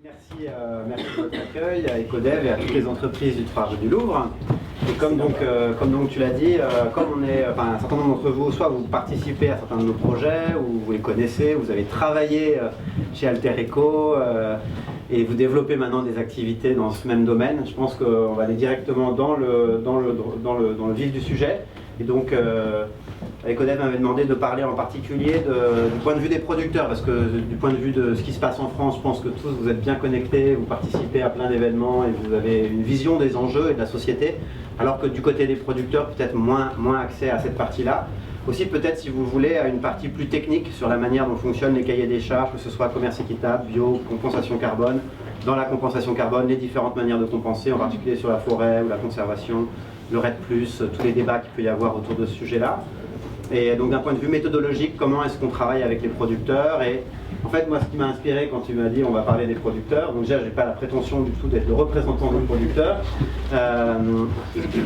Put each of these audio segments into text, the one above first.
Merci de votre accueil à Ecodev et à toutes les entreprises du 3 rue du Louvre. Et comme donc tu l'as dit, comme un certain nombre d'entre vous, soit vous participez à certains de nos projets, ou vous les connaissez, vous avez travaillé chez Alter Eco, et vous développez maintenant des activités dans ce même domaine. Je pense qu'on va aller directement dans le vif du sujet. Et donc, Ecodev m'avait demandé de parler en particulier du point de vue des producteurs, parce que du point de vue de ce qui se passe en France, je pense que tous vous êtes bien connectés, vous participez à plein d'événements et vous avez une vision des enjeux et de la société, alors que du côté des producteurs, peut-être moins accès à cette partie-là. Aussi peut-être, si vous voulez, à une partie plus technique sur la manière dont fonctionnent les cahiers des charges, que ce soit commerce équitable, bio, compensation carbone. Dans la compensation carbone, les différentes manières de compenser, en particulier sur la forêt ou la conservation, le RED+, tous les débats qu'il peut y avoir autour de ce sujet-là. Et donc d'un point de vue méthodologique, comment est-ce qu'on travaille avec les producteurs? Et en fait, moi, ce qui m'a inspiré quand tu m'as dit on va parler des producteurs, donc déjà, je n'ai pas la prétention du tout d'être le représentant des producteurs,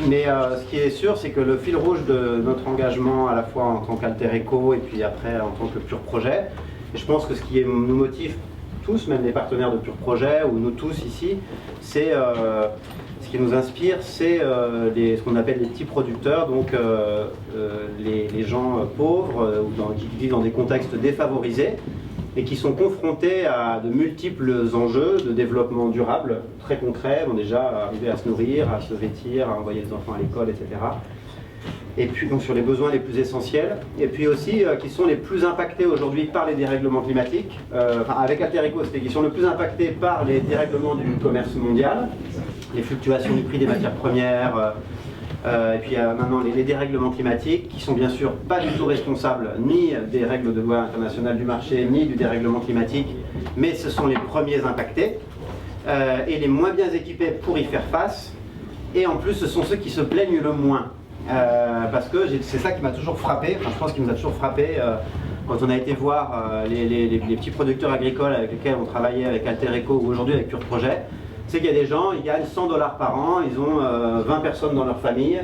mais ce qui est sûr, c'est que le fil rouge de notre engagement, à la fois en tant qu'Alter Eco et puis après en tant que Pur Projet, et je pense que ce qui nous motive tous, même les partenaires de Pur Projet, ou nous tous ici, c'est ce qui nous inspire, c'est ce qu'on appelle les petits producteurs, donc les gens pauvres qui vivent dans des contextes défavorisés et qui sont confrontés à de multiples enjeux de développement durable très concrets, déjà arriver à se nourrir, à se vêtir, à envoyer les enfants à l'école, etc. Et puis donc sur les besoins les plus essentiels, et puis aussi qui sont les plus impactés aujourd'hui par les dérèglements climatiques. Avec Alter Eco, c'était qui sont le plus impactés par les dérèglements du commerce mondial, les fluctuations du prix des matières premières, et puis maintenant les dérèglements climatiques, qui sont bien sûr pas du tout responsables ni des règles de loi internationale du marché, ni du dérèglement climatique, mais ce sont les premiers impactés, et les moins bien équipés pour y faire face, et en plus ce sont ceux qui se plaignent le moins. Parce que c'est ça qui m'a toujours frappé, enfin je pense qu'il nous a toujours frappé quand on a été voir les petits producteurs agricoles avec lesquels on travaillait avec Alter Eco ou aujourd'hui avec Pur Projet, c'est qu'il y a des gens, ils gagnent $100 par an, ils ont 20 personnes dans leur famille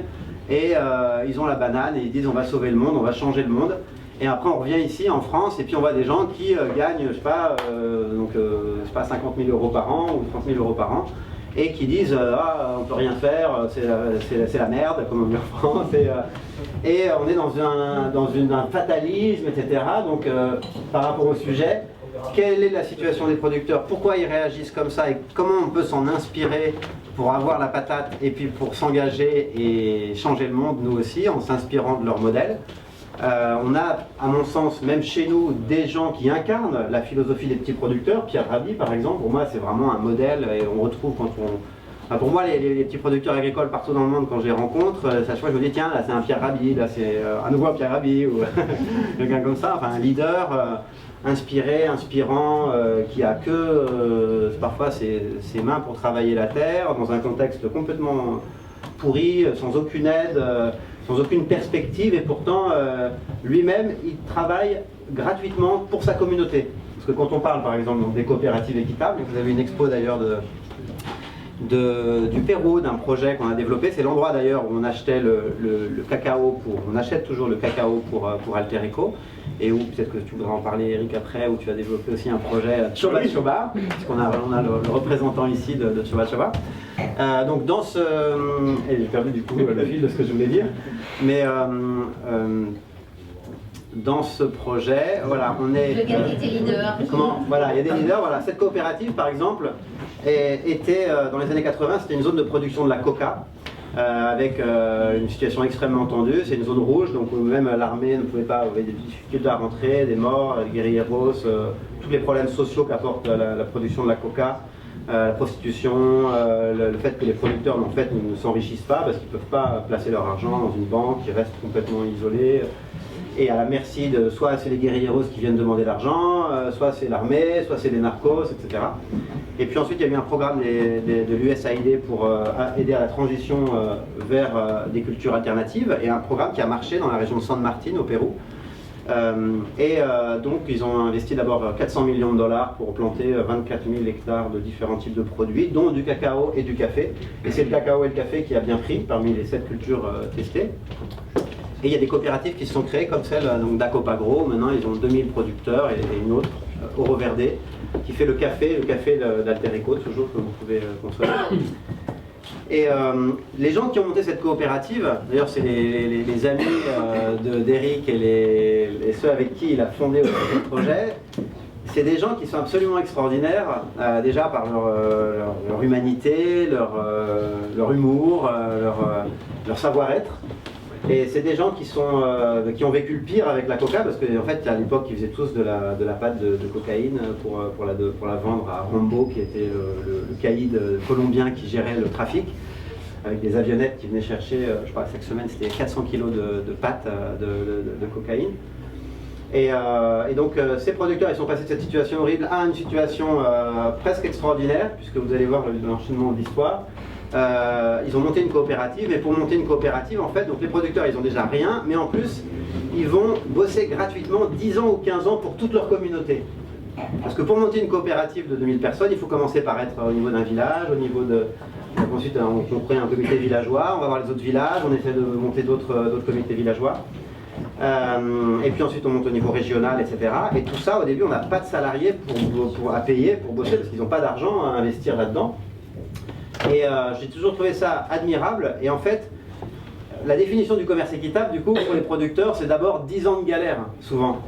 et ils ont la banane et ils disent on va sauver le monde, on va changer le monde. Et après on revient ici en France et puis on voit des gens qui gagnent, je sais pas, 50 000 € par an ou 30 000 € par an, et qui disent on peut rien faire, c'est la merde, comme on dit en France, et on est dans un fatalisme, etc. Donc par rapport au sujet, quelle est la situation des producteurs, pourquoi ils réagissent comme ça et comment on peut s'en inspirer pour avoir la patate et puis pour s'engager et changer le monde nous aussi en s'inspirant de leur modèle. On a, à mon sens, même chez nous, des gens qui incarnent la philosophie des petits producteurs. Pierre Rabhi, par exemple, pour moi, c'est vraiment un modèle et on retrouve quand on... Enfin, pour moi, les petits producteurs agricoles partout dans le monde, quand je les rencontre, chaque fois je me dis, tiens, là c'est un Pierre Rabhi, là c'est à nouveau un Pierre Rabhi, ou quelqu'un comme ça, enfin un leader inspiré, inspirant, qui a que parfois ses mains pour travailler la terre, dans un contexte complètement pourri, sans aucune aide, sans aucune perspective, et pourtant lui-même il travaille gratuitement pour sa communauté. Parce que quand on parle par exemple donc, des coopératives équitables, vous avez une expo d'ailleurs du Pérou, d'un projet qu'on a développé, c'est l'endroit d'ailleurs où on achetait le cacao, on achète toujours le cacao pour Alter Eco, et où peut-être que tu voudras en parler Eric après, où tu as développé aussi un projet Choba Choba, puisqu'on a le représentant ici de Choba Choba. Donc dans ce... et j'ai perdu du coup le fil de ce que je voulais dire, mais dans ce projet, voilà, on est... Le gars était leader. Voilà, il y a des leaders, voilà. Cette coopérative par exemple, était dans les années 80, c'était une zone de production de la coca, avec une situation extrêmement tendue. C'est une zone rouge, donc même l'armée ne pouvait pas, avait des difficultés à rentrer, des morts, des guerrilleros, tous les problèmes sociaux qu'apporte la production de la coca, la prostitution, le fait que les producteurs en fait, ne s'enrichissent pas parce qu'ils ne peuvent pas placer leur argent dans une banque, ils restent complètement isolés. Et à la merci de soit c'est les guerrilleros qui viennent demander l'argent, soit c'est l'armée, soit c'est les narcos, etc. Et puis ensuite il y a eu un programme de l'USAID pour aider à la transition vers des cultures alternatives, et un programme qui a marché dans la région de San Martín au Pérou. Donc ils ont investi d'abord 400 millions de dollars pour planter 24 000 hectares de différents types de produits, dont du cacao et du café. Et c'est le cacao et le café qui a bien pris parmi les 7 cultures testées. Et il y a des coopératives qui se sont créées comme celle d'Acopagro. Maintenant ils ont 2000 producteurs et une autre, Oro Verde, qui fait le café d'Alter-Eco, toujours que vous pouvez consommer. Et les gens qui ont monté cette coopérative, d'ailleurs c'est les amis d'Eric et ceux avec qui il a fondé le projet, c'est des gens qui sont absolument extraordinaires, déjà par leur humanité, leur humour, leur savoir-être. Et c'est des gens qui ont vécu le pire avec la coca, parce qu'en fait, à l'époque, ils faisaient tous de la pâte de cocaïne pour la vendre à Rambo, qui était le caïd colombien qui gérait le trafic, avec des avionnettes qui venaient chercher, je crois, chaque semaine, c'était 400 kilos de pâte de cocaïne. Et donc, ces producteurs, ils sont passés de cette situation horrible à une situation presque extraordinaire, puisque vous allez voir l'enchaînement de l'histoire. Ils ont monté une coopérative, et pour monter une coopérative, en fait, donc les producteurs, ils ont déjà rien, mais en plus, ils vont bosser gratuitement 10 ans ou 15 ans pour toute leur communauté. Parce que pour monter une coopérative de 2000 personnes, il faut commencer par être au niveau d'un village, au niveau de... Ensuite, on crée un comité villageois, on va voir les autres villages, on essaie de monter d'autres comités villageois. Et puis ensuite on monte au niveau régional, etc. Et tout ça, au début, on n'a pas de salariés à payer pour bosser, parce qu'ils n'ont pas d'argent à investir là-dedans. Et j'ai toujours trouvé ça admirable. Et en fait, la définition du commerce équitable, du coup, pour les producteurs, c'est d'abord 10 ans de galère, souvent.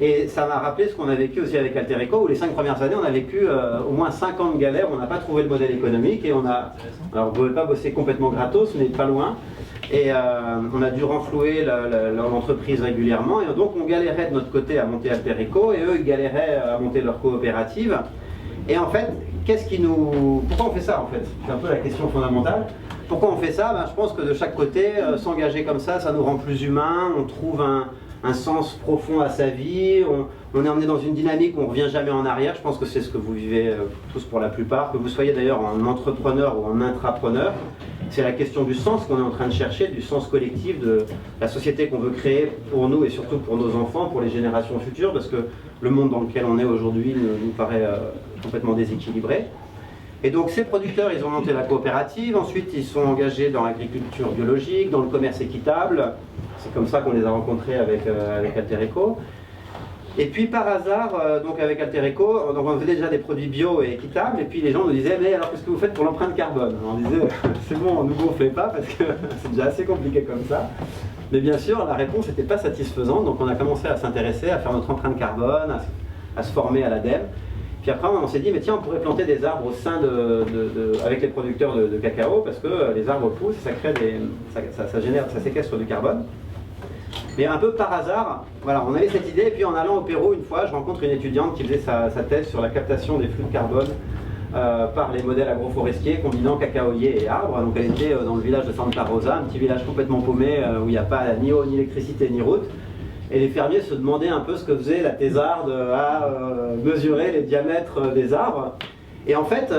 Et ça m'a rappelé ce qu'on a vécu aussi avec Alter-Eco, où les 5 premières années, on a vécu au moins 5 ans de galère, on n'a pas trouvé le modèle économique, et alors on ne pouvait pas bosser complètement gratos, on n'est pas loin. Et on a dû renflouer l'entreprise régulièrement, et donc on galérait de notre côté à monter Alter-Eco, et eux ils galéraient à monter leur coopérative. Et en fait, pourquoi on fait ça en fait? C'est un peu la question fondamentale. Pourquoi on fait ça? Je pense que de chaque côté, s'engager comme ça nous rend plus humains, on trouve un sens profond à sa vie, on est emmené dans une dynamique où on ne revient jamais en arrière. Je pense que c'est ce que vous vivez tous pour la plupart, que vous soyez d'ailleurs en entrepreneur ou en intrapreneur. C'est la question du sens qu'on est en train de chercher, du sens collectif de la société qu'on veut créer pour nous et surtout pour nos enfants, pour les générations futures, parce que le monde dans lequel on est aujourd'hui nous paraît complètement déséquilibré. Et donc ces producteurs, ils ont monté la coopérative, ensuite ils sont engagés dans l'agriculture biologique, dans le commerce équitable. C'est comme ça qu'on les a rencontrés avec Alter-Eco. Et puis par hasard, donc avec Alter-Eco, donc on faisait déjà des produits bio et équitables, et puis les gens nous disaient, mais alors qu'est-ce que vous faites pour l'empreinte carbone? On disait, c'est bon, nous on ne fait pas parce que c'est déjà assez compliqué comme ça. Mais bien sûr, la réponse n'était pas satisfaisante, donc on a commencé à s'intéresser, à faire notre empreinte carbone, à se former à l'ADEME. Puis après, on s'est dit, mais tiens, on pourrait planter des arbres au sein avec les producteurs de cacao, parce que les arbres poussent, ça crée ça séquestre du carbone. Mais un peu par hasard, voilà, on avait cette idée, et puis en allant au Pérou, une fois, je rencontre une étudiante qui faisait sa thèse sur la captation des flux de carbone par les modèles agroforestiers combinant cacaoyer et arbres. Donc elle était dans le village de Santa Rosa, un petit village complètement paumé où il n'y a pas ni eau, ni électricité, ni route. Et les fermiers se demandaient un peu ce que faisait la thésarde à mesurer les diamètres des arbres. Et en fait,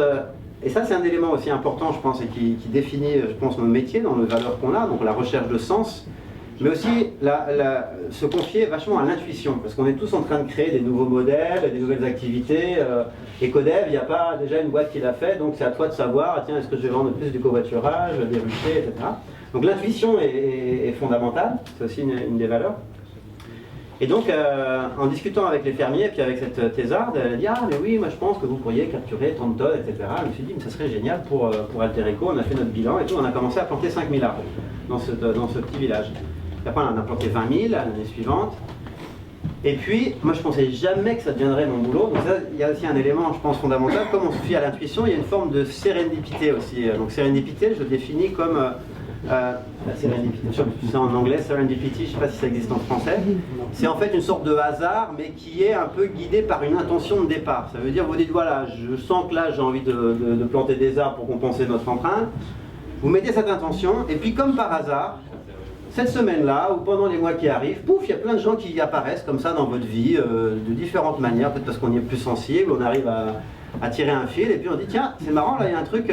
et ça c'est un élément aussi important, je pense, et qui définit, je pense, notre métier, dans les valeurs qu'on a, donc la recherche de sens, mais aussi se confier vachement à l'intuition, parce qu'on est tous en train de créer des nouveaux modèles, des nouvelles activités. Ecodev, il n'y a pas déjà une boîte qui l'a fait, donc c'est à toi de savoir, tiens, est-ce que je vais vendre plus du covoiturage, des ruchers, etc. Donc l'intuition est fondamentale, c'est aussi une des valeurs. Et donc, en discutant avec les fermiers, et puis avec cette thésarde, elle a dit, ah mais oui, moi je pense que vous pourriez capturer tant de tonnes, etc. Je me suis dit, mais ça serait génial pour Alter-Eco. On a fait notre bilan et tout, on a commencé à planter 5000 arbres dans ce petit village. Après, on en a planté 20 000 l'année suivante. Et puis, moi je pensais jamais que ça deviendrait mon boulot. Donc ça, il y a aussi un élément, je pense, fondamental. Comme on se fie à l'intuition, il y a une forme de sérendipité aussi. Donc sérendipité, je le définis comme la sérendipité. C'est en anglais, serendipity, je ne sais pas si ça existe en français. C'est en fait une sorte de hasard, mais qui est un peu guidé par une intention de départ. Ça veut dire, vous dites, voilà, je sens que là j'ai envie de planter des arbres pour compenser notre empreinte. Vous mettez cette intention, et puis comme par hasard, cette semaine-là, ou pendant les mois qui arrivent, pouf, il y a plein de gens qui apparaissent comme ça dans votre vie, de différentes manières, peut-être parce qu'on y est plus sensible, on arrive à tirer un fil, et puis on dit, tiens, c'est marrant, là, il y a un truc,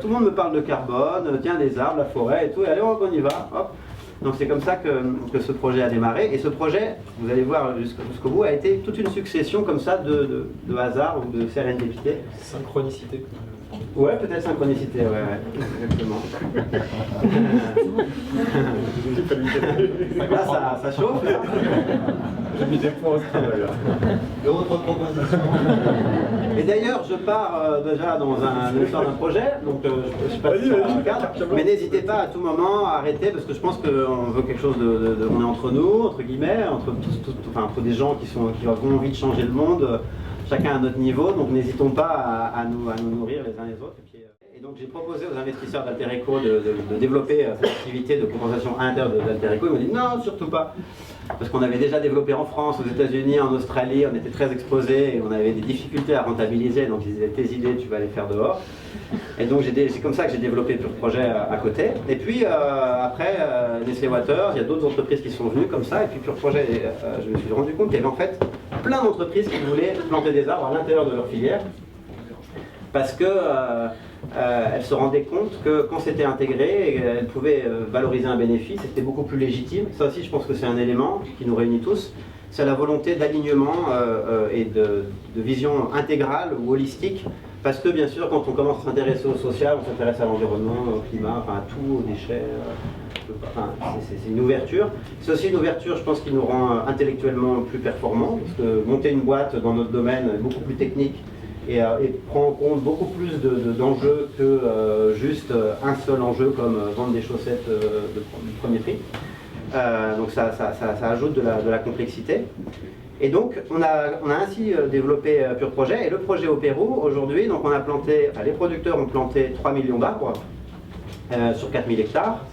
tout le monde me parle de carbone, tiens, les arbres, la forêt et tout, et allez, on y va, hop. Donc c'est comme ça que ce projet a démarré, et ce projet, vous allez voir jusqu'au bout, a été toute une succession comme ça de hasard ou de sérendipité. Synchronicité. Ouais, peut-être synchronicité, ouais, exactement. Là, ça chauffe. J'ai mis des points au travail. Autre proposition. Et d'ailleurs, je pars déjà dans l'histoire d'un projet, donc je sais pas si ça regarde, mais n'hésitez pas à tout moment à arrêter, parce que je pense qu'on veut quelque chose on est entre nous, entre guillemets, entre des gens qui ont envie de changer le monde, chacun à notre niveau, donc n'hésitons pas à nous nourrir les uns les autres. Et donc j'ai proposé aux investisseurs d'Altereco de développer cette activité de compensation à l'intérieur d'Altereco. Ils m'ont dit non, surtout pas. Parce qu'on avait déjà développé en France, aux États-Unis, en Australie, on était très exposés et on avait des difficultés à rentabiliser. Donc ils disaient tes idées, tu vas les faire dehors. Et donc c'est comme ça que j'ai développé Pure Projet à côté. Et puis après, Nestlé Waters, il y a d'autres entreprises qui sont venues comme ça. Et puis Pure Projet, je me suis rendu compte qu'il y avait en fait plein d'entreprises qui voulaient planter des arbres à l'intérieur de leur filière. Parce que elles se rendaient compte que quand c'était intégré, elles pouvaient valoriser un bénéfice, c'était beaucoup plus légitime. Ça aussi, je pense que c'est un élément qui nous réunit tous. C'est la volonté d'alignement et de vision intégrale ou holistique. Parce que bien sûr, quand on commence à s'intéresser au social, on s'intéresse à l'environnement, au climat, enfin à tout, aux déchets. C'est une ouverture. C'est aussi une ouverture, je pense, qui nous rend intellectuellement plus performants. Parce que monter une boîte dans notre domaine est beaucoup plus technique. Et prend en compte beaucoup plus d'enjeux que juste un seul enjeu comme vendre des chaussettes de premier prix. Donc ça ajoute de la complexité. Et donc on a ainsi développé Pure Projet. Et le projet au Pérou, aujourd'hui, donc on a planté, les producteurs ont planté 3 millions d'arbres sur 4000 hectares.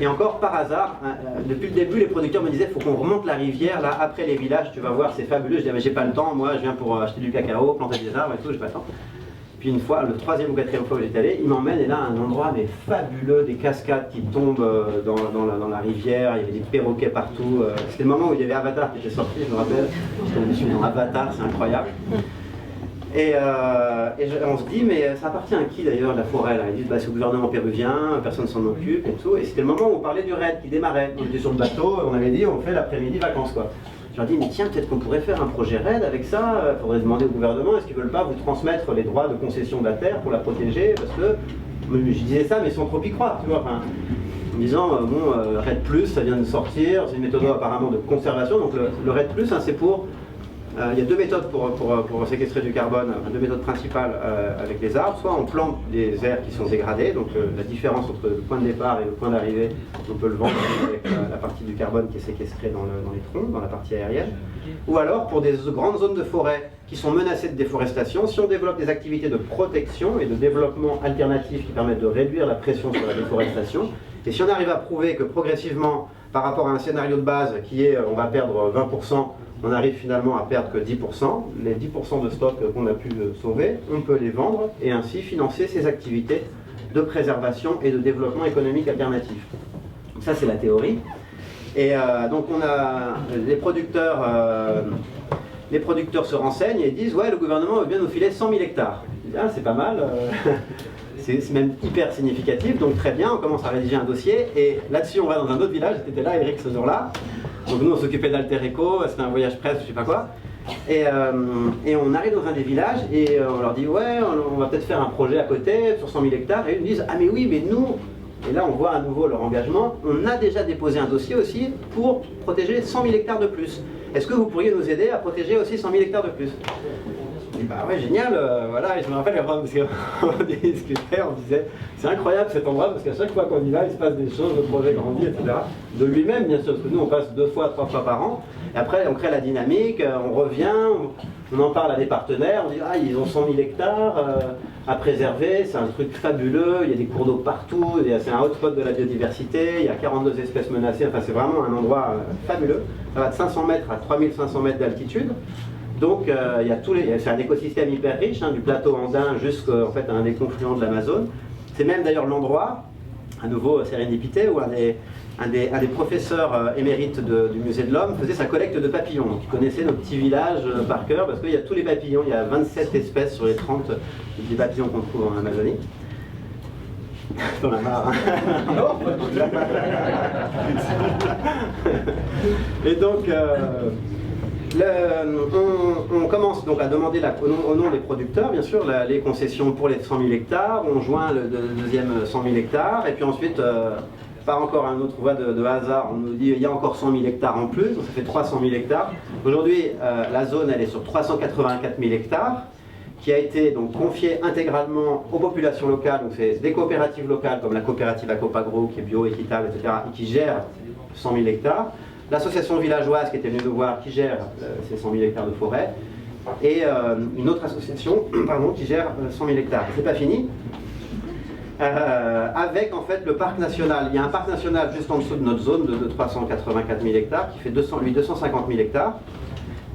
Et encore par hasard, depuis le début, les producteurs me disaient il faut qu'on remonte la rivière, là, après les villages, tu vas voir, c'est fabuleux. Je disais mais j'ai pas le temps, moi je viens pour acheter du cacao, planter des arbres et tout, j'ai pas le temps. Puis une fois, le troisième ou quatrième fois où j'étais allé, il m'emmène et là un endroit mais fabuleux, des cascades qui tombent dans la rivière, il y avait des perroquets partout. C'était le moment où il y avait Avatar qui était sorti, je me rappelle. Je suis dans Avatar, c'est incroyable. Et on se dit, mais ça appartient à qui d'ailleurs la forêt là? Ils disent, bah, c'est au gouvernement péruvien, personne ne s'en occupe et tout. Et c'était le moment où on parlait du raid qui démarrait. On était sur le bateau, on avait dit, on fait l'après-midi vacances quoi. Je leur dis, mais tiens, peut-être qu'on pourrait faire un projet raid avec ça. Il faudrait demander au gouvernement, est-ce qu'ils ne veulent pas vous transmettre les droits de concession de la terre pour la protéger? Parce que je disais ça, mais sans trop y croire, tu vois. Enfin, en disant, RED+, ça vient de sortir, c'est une méthode apparemment de conservation. Donc le RED+, hein, c'est pour... il y a deux méthodes pour séquestrer du carbone, deux méthodes principales avec les arbres. Soit on plante des aires qui sont dégradées, donc la différence entre le point de départ et le point d'arrivée, on peut le vendre avec la partie du carbone qui est séquestrée dans les troncs, dans la partie aérienne. Ou alors pour des grandes zones de forêt qui sont menacées de déforestation, si on développe des activités de protection et de développement alternatif qui permettent de réduire la pression sur la déforestation, et si on arrive à prouver que progressivement, par rapport à un scénario de base qui est on va perdre 20%, on arrive finalement à perdre que 10%. Les 10% de stock qu'on a pu sauver, on peut les vendre et ainsi financer ces activités de préservation et de développement économique alternatif. Ça, c'est la théorie. Et donc, on a les producteurs se renseignent et disent ouais, le gouvernement veut bien nous filer 100 000 hectares. Ah, c'est pas mal. C'est même hyper significatif, donc très bien, on commence à rédiger un dossier. Et là-dessus, on va dans un autre village. J'étais là, Eric, ce jour-là. Donc nous on s'occupait d'Altereco, c'était un voyage presse, je sais pas quoi. Et on arrive dans un des villages et on leur dit ouais, on va peut-être faire un projet à côté sur 100 000 hectares. Et ils nous disent ah mais oui, mais nous, et là on voit à nouveau leur engagement, on a déjà déposé un dossier aussi pour protéger 100 000 hectares de plus. Est-ce que vous pourriez nous aider à protéger aussi 100 000 hectares de plus? Je dis bah ouais, génial, voilà. Et je me rappelle parce qu'on discutait, on disait c'est incroyable cet endroit parce qu'à chaque fois qu'on y va, il se passe des choses, le projet grandit, etc. De lui-même, bien sûr, parce que nous on passe 2 fois, 3 fois par an. Et après on crée la dynamique, on revient, on en parle à des partenaires, on dit ah ils ont 100 000 hectares à préserver, c'est un truc fabuleux, il y a des cours d'eau partout, c'est un hotspot de la biodiversité, il y a 42 espèces menacées, enfin c'est vraiment un endroit fabuleux. Ça va de 500 mètres à 3500 mètres d'altitude. Donc il y a c'est un écosystème hyper riche, hein, du plateau andin jusqu'à en fait, un des confluents de l'Amazone. C'est même d'ailleurs l'endroit, à nouveau sérendipité, où un des professeurs émérites du Musée de l'Homme faisait sa collecte de papillons. Donc il connaissait nos petits villages par cœur, parce qu'il y a tous les papillons, il y a 27 espèces sur les 30 des papillons qu'on trouve en Amazonie. T'en as marre, hein? Non. Et donc... On commence donc à demander au nom des producteurs, bien sûr, les concessions pour les 100 000 hectares. On joint le deuxième 100 000 hectares. Et puis ensuite, par encore un autre voie de hasard, on nous dit il y a encore 100 000 hectares en plus. Donc ça fait 300 000 hectares. Aujourd'hui, la zone, elle est sur 384 000 hectares, qui a été donc confiée intégralement aux populations locales. Donc c'est des coopératives locales, comme la coopérative Acopagro, qui est bio, équitable, etc., et qui gère 100 000 hectares. L'association villageoise qui était venue nous voir, qui gère ces 100 000 hectares de forêt, et une autre association pardon, qui gère 100 000 hectares. C'est pas fini. Avec en fait le parc national. Il y a un parc national juste en dessous de notre zone de 384 000 hectares, qui fait 250 000 hectares,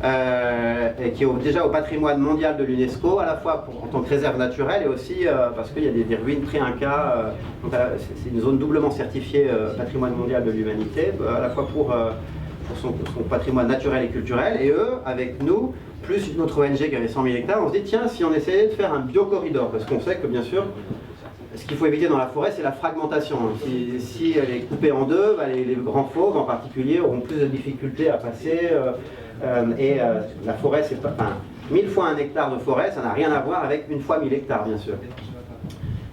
et qui est déjà au patrimoine mondial de l'UNESCO, à la fois en tant que réserve naturelle et aussi parce qu'il y a des ruines pré-Inca. C'est une zone doublement certifiée patrimoine mondial de l'humanité, à la fois pour son patrimoine naturel et culturel. Et eux, avec nous, plus une autre ONG qui avait 100 000 hectares, on se dit tiens, si on essayait de faire un biocorridor, parce qu'on sait que bien sûr, ce qu'il faut éviter dans la forêt, c'est la fragmentation. Si elle est coupée en deux, les grands fauves en particulier auront plus de difficultés à passer. La forêt, c'est pas. Enfin, 1000 fois un hectare de forêt, ça n'a rien à voir avec une fois 1000 hectares, bien sûr.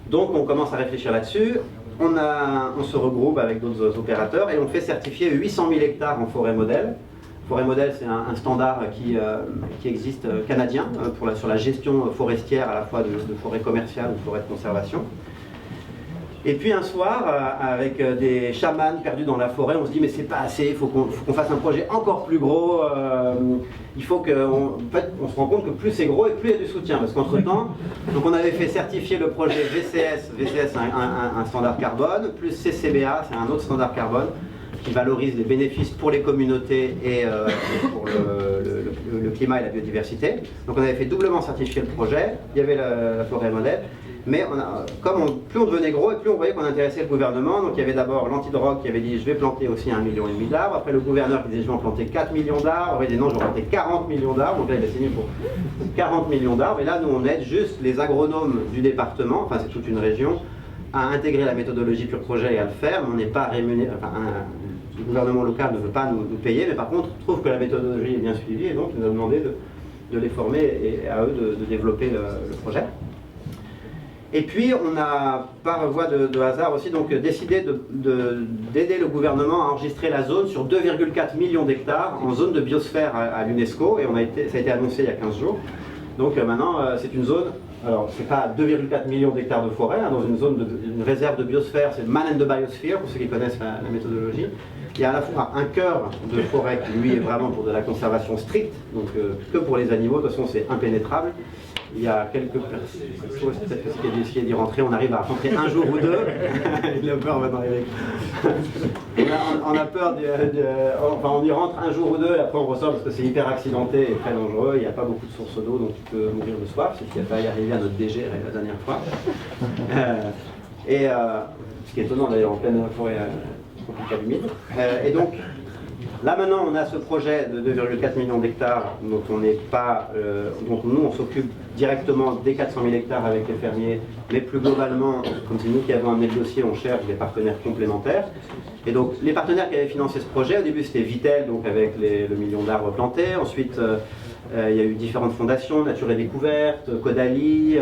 Donc on commence à réfléchir là-dessus. On se regroupe avec d'autres opérateurs et on fait certifier 800 000 hectares en forêt modèle. Forêt modèle, c'est un standard qui existe canadien sur la gestion forestière à la fois de forêt commerciale ou de forêt de conservation. Et puis un soir, avec des chamans perdus dans la forêt, on se dit mais c'est pas assez, il faut qu'on fasse un projet encore plus gros. Il faut en fait, on se rend compte que plus c'est gros et plus il y a du soutien. Parce qu'entre-temps, donc on avait fait certifier le projet VCS, un standard carbone, plus CCBA, c'est un autre standard carbone, qui valorise les bénéfices pour les communautés et pour le climat et la biodiversité. Donc on avait fait doublement certifier le projet, il y avait la forêt modèle, mais plus on devenait gros et plus on voyait qu'on intéressait le gouvernement. Donc il y avait d'abord l'antidrogue qui avait dit je vais planter aussi 1,5 million d'arbres, après le gouverneur qui disait je vais en planter 4 millions d'arbres, après il disait non je vais planter 40 millions d'arbres, donc là il a signé pour 40 millions d'arbres, et là nous on aide juste les agronomes du département, enfin c'est toute une région, à intégrer la méthodologie Pur Projet et à le faire, mais on n'est pas rémunéré, le gouvernement local ne veut pas nous payer, mais par contre trouve que la méthodologie est bien suivie et donc il nous a demandé de les former et à eux de développer le projet. Et puis on a, par voie de hasard aussi, donc décidé d'aider le gouvernement à enregistrer la zone sur 2,4 millions d'hectares en zone de biosphère à l'UNESCO, et ça a été annoncé il y a 15 jours. Donc maintenant c'est une zone, alors c'est pas 2,4 millions d'hectares de forêt, dans une zone une réserve de biosphère, c'est le Man and the Biosphere, pour ceux qui connaissent la méthodologie. Il y a à la fois un cœur de forêt qui lui est vraiment pour de la conservation stricte, donc que pour les animaux, de toute façon c'est impénétrable. Il y a quelques personnes, peut-être qu'il y a décidé d'y rentrer, on arrive à rentrer un jour ou deux. Il a peur maintenant, Eric. On a peur, enfin on y rentre un jour ou deux et après on ressort parce que c'est hyper accidenté et très dangereux. Il n'y a pas beaucoup de sources d'eau donc tu peux mourir de soif, c'est ce qui a failli arriver à notre DG la dernière fois. Ce qui est étonnant d'ailleurs en pleine forêt tropicale humide. Et donc, là maintenant on a ce projet de 2,4 millions d'hectares dont on n'est pas, donc nous on s'occupe directement des 400 000 hectares avec les fermiers, mais plus globalement, comme c'est nous qui avons amené le dossier, on cherche des partenaires complémentaires. Et donc les partenaires qui avaient financé ce projet, au début c'était Vitel, donc avec le million d'arbres plantés, ensuite il y a eu différentes fondations, Nature et Découverte, Caudalie,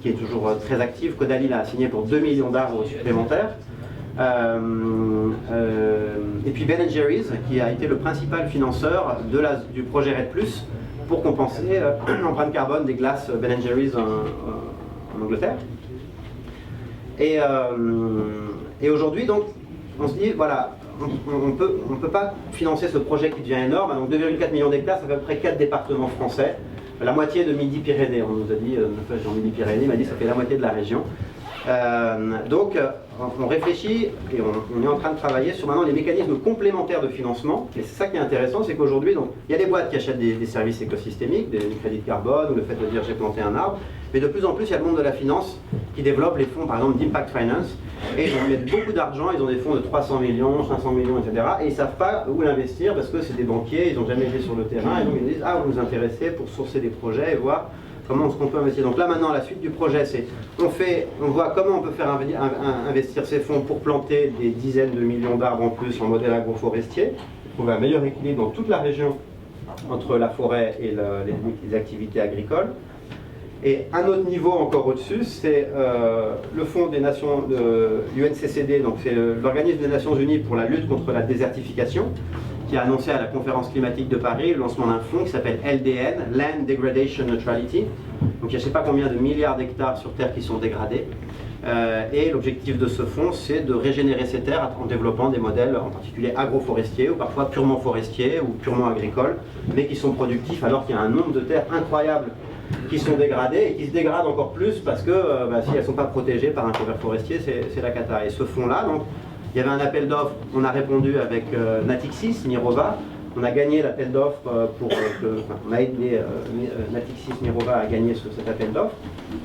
qui est toujours très active. Caudalie a signé pour 2 millions d'arbres supplémentaires. Et puis Ben & Jerry's qui a été le principal financeur du projet REDD+, pour compenser l'empreinte carbone des glaces Ben & Jerry's en Angleterre. Et aujourd'hui donc on se dit voilà, on peut pas financer ce projet qui devient énorme. Donc 2,4 millions d'hectares, ça fait à peu près 4 départements français, la moitié de Midi-Pyrénées. On nous a dit, Jean Midi-Pyrénées m'a dit ça fait la moitié de la région. Donc on réfléchit et on est en train de travailler sur maintenant les mécanismes complémentaires de financement. Et c'est ça qui est intéressant, c'est qu'aujourd'hui il y a des boîtes qui achètent des services écosystémiques, des crédits de carbone ou le fait de dire j'ai planté un arbre, mais de plus en plus il y a le monde de la finance qui développe les fonds par exemple d'Impact Finance, et ils mettent beaucoup d'argent, ils ont des fonds de 300 millions, 500 millions, etc. Et ils ne savent pas où l'investir parce que c'est des banquiers, ils n'ont jamais été sur le terrain, et donc ils disent ah vous nous intéressez pour sourcer des projets et voir comment est-ce qu'on peut investir. Donc là maintenant la suite du projet c'est on voit comment on peut faire investir ces fonds pour planter des dizaines de millions d'arbres en plus en modèle agroforestier, trouver un meilleur équilibre dans toute la région entre la forêt et les activités agricoles. Et un autre niveau encore au-dessus, c'est le fonds des nations, UNCCD, donc c'est l'organisme des Nations Unies pour la lutte contre la désertification, qui a annoncé à la conférence climatique de Paris le lancement d'un fonds qui s'appelle LDN, Land Degradation Neutrality. Donc il y a je ne sais pas combien de milliards d'hectares sur Terre qui sont dégradés. Et l'objectif de ce fonds, c'est de régénérer ces terres en développant des modèles en particulier agroforestiers ou parfois purement forestiers ou purement agricoles, mais qui sont productifs alors qu'il y a un nombre de terres incroyables qui sont dégradées et qui se dégradent encore plus parce que si elles ne sont pas protégées par un couvert forestier, c'est la cata. Et ce fonds-là, donc, il y avait un appel d'offres, on a répondu avec Natixis, Mirova, on a gagné l'appel d'offres on a aidé Natixis, Mirova à gagner cet appel d'offres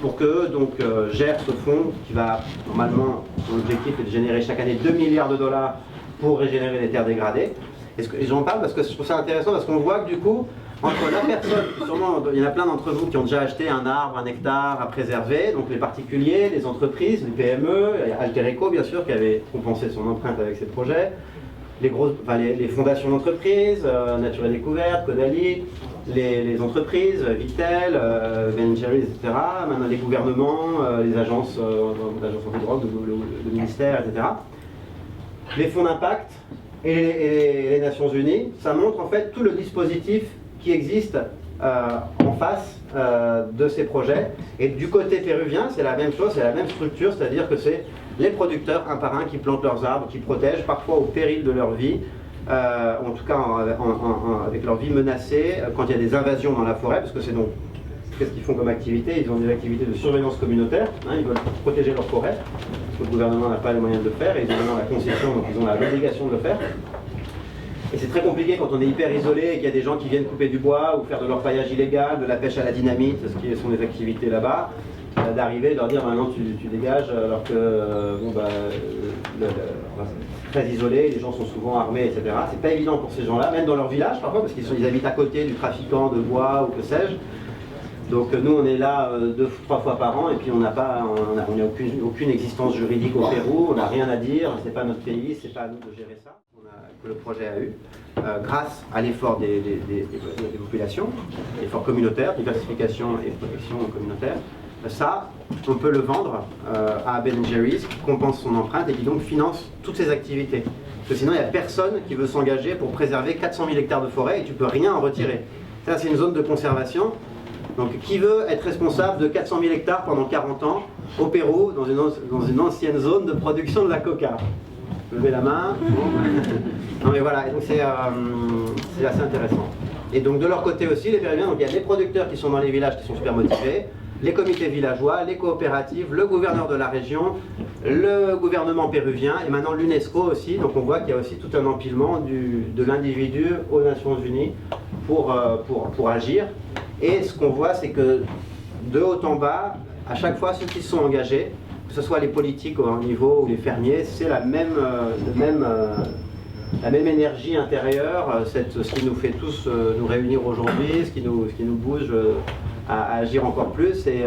pour que donc gère ce fonds qui va normalement, son objectif est de générer chaque année 2 milliards de dollars pour régénérer les terres dégradées. Et j'en parle parce que je trouve ça intéressant parce qu'on voit que du coup, entre la personne, sûrement il y en a plein d'entre vous qui ont déjà acheté un arbre, un hectare à préserver, donc les particuliers, les entreprises, les PME, il y a Alter Eco bien sûr qui avait compensé son empreinte avec ses projets, les fondations d'entreprises, Nature et Découverte, Caudalie, les entreprises, Vitel, Ben Jerry's, etc., maintenant les gouvernements, les agences antidrogue, le ministère, etc., les fonds d'impact et les Nations Unies, ça montre en fait tout le dispositif qui existe en face de ces projets. Et du côté péruvien, c'est la même chose, c'est la même structure, c'est-à-dire que c'est les producteurs un par un qui plantent leurs arbres, qui protègent, parfois au péril de leur vie, en tout cas avec leur vie menacée, quand il y a des invasions dans la forêt, parce que c'est donc, qu'est-ce qu'ils font comme activité? Ils ont des activités de surveillance communautaire, ils veulent protéger leur forêt, parce que le gouvernement n'a pas les moyens de le faire, et ils ont maintenant la concession, donc ils ont l'obligation de le faire. Et c'est très compliqué quand on est hyper isolé et qu'il y a des gens qui viennent couper du bois ou faire de l'orpaillage illégal, de la pêche à la dynamite, ce qui sont des activités là-bas, d'arriver, de leur dire maintenant tu dégages, alors que c'est très isolé, les gens sont souvent armés, etc. C'est pas évident pour ces gens-là, même dans leur village parfois, parce qu'ils habitent à côté du trafiquant de bois ou que sais-je. Donc nous on est là 2-3 fois par an et puis on n'a aucune existence juridique au Pérou, on n'a rien à dire, c'est pas notre pays, c'est pas à nous de gérer ça. Que le projet a eu, grâce à l'effort des populations, l'effort communautaire, diversification et protection communautaire. Ça, on peut le vendre à Ben Jerry's, qui compense son empreinte et qui donc finance toutes ses activités. Parce que sinon, il n'y a personne qui veut s'engager pour préserver 400 000 hectares de forêt et tu ne peux rien en retirer. Ça, c'est une zone de conservation. Donc, qui veut être responsable de 400 000 hectares pendant 40 ans au Pérou, dans une ancienne zone de production de la coca? Levez la main. Non mais voilà, donc c'est assez intéressant. Et donc de leur côté aussi, les Péruviens, donc il y a les producteurs qui sont dans les villages qui sont super motivés, les comités villageois, les coopératives, le gouverneur de la région, le gouvernement péruvien et maintenant l'UNESCO aussi. Donc on voit qu'il y a aussi tout un empilement de l'individu aux Nations Unies pour agir. Et ce qu'on voit, c'est que de haut en bas, à chaque fois, ceux qui se sont engagés, que ce soit les politiques au niveau ou les fermiers, c'est la même énergie intérieure, ce qui nous fait tous nous réunir aujourd'hui, ce qui nous bouge à agir encore plus. Et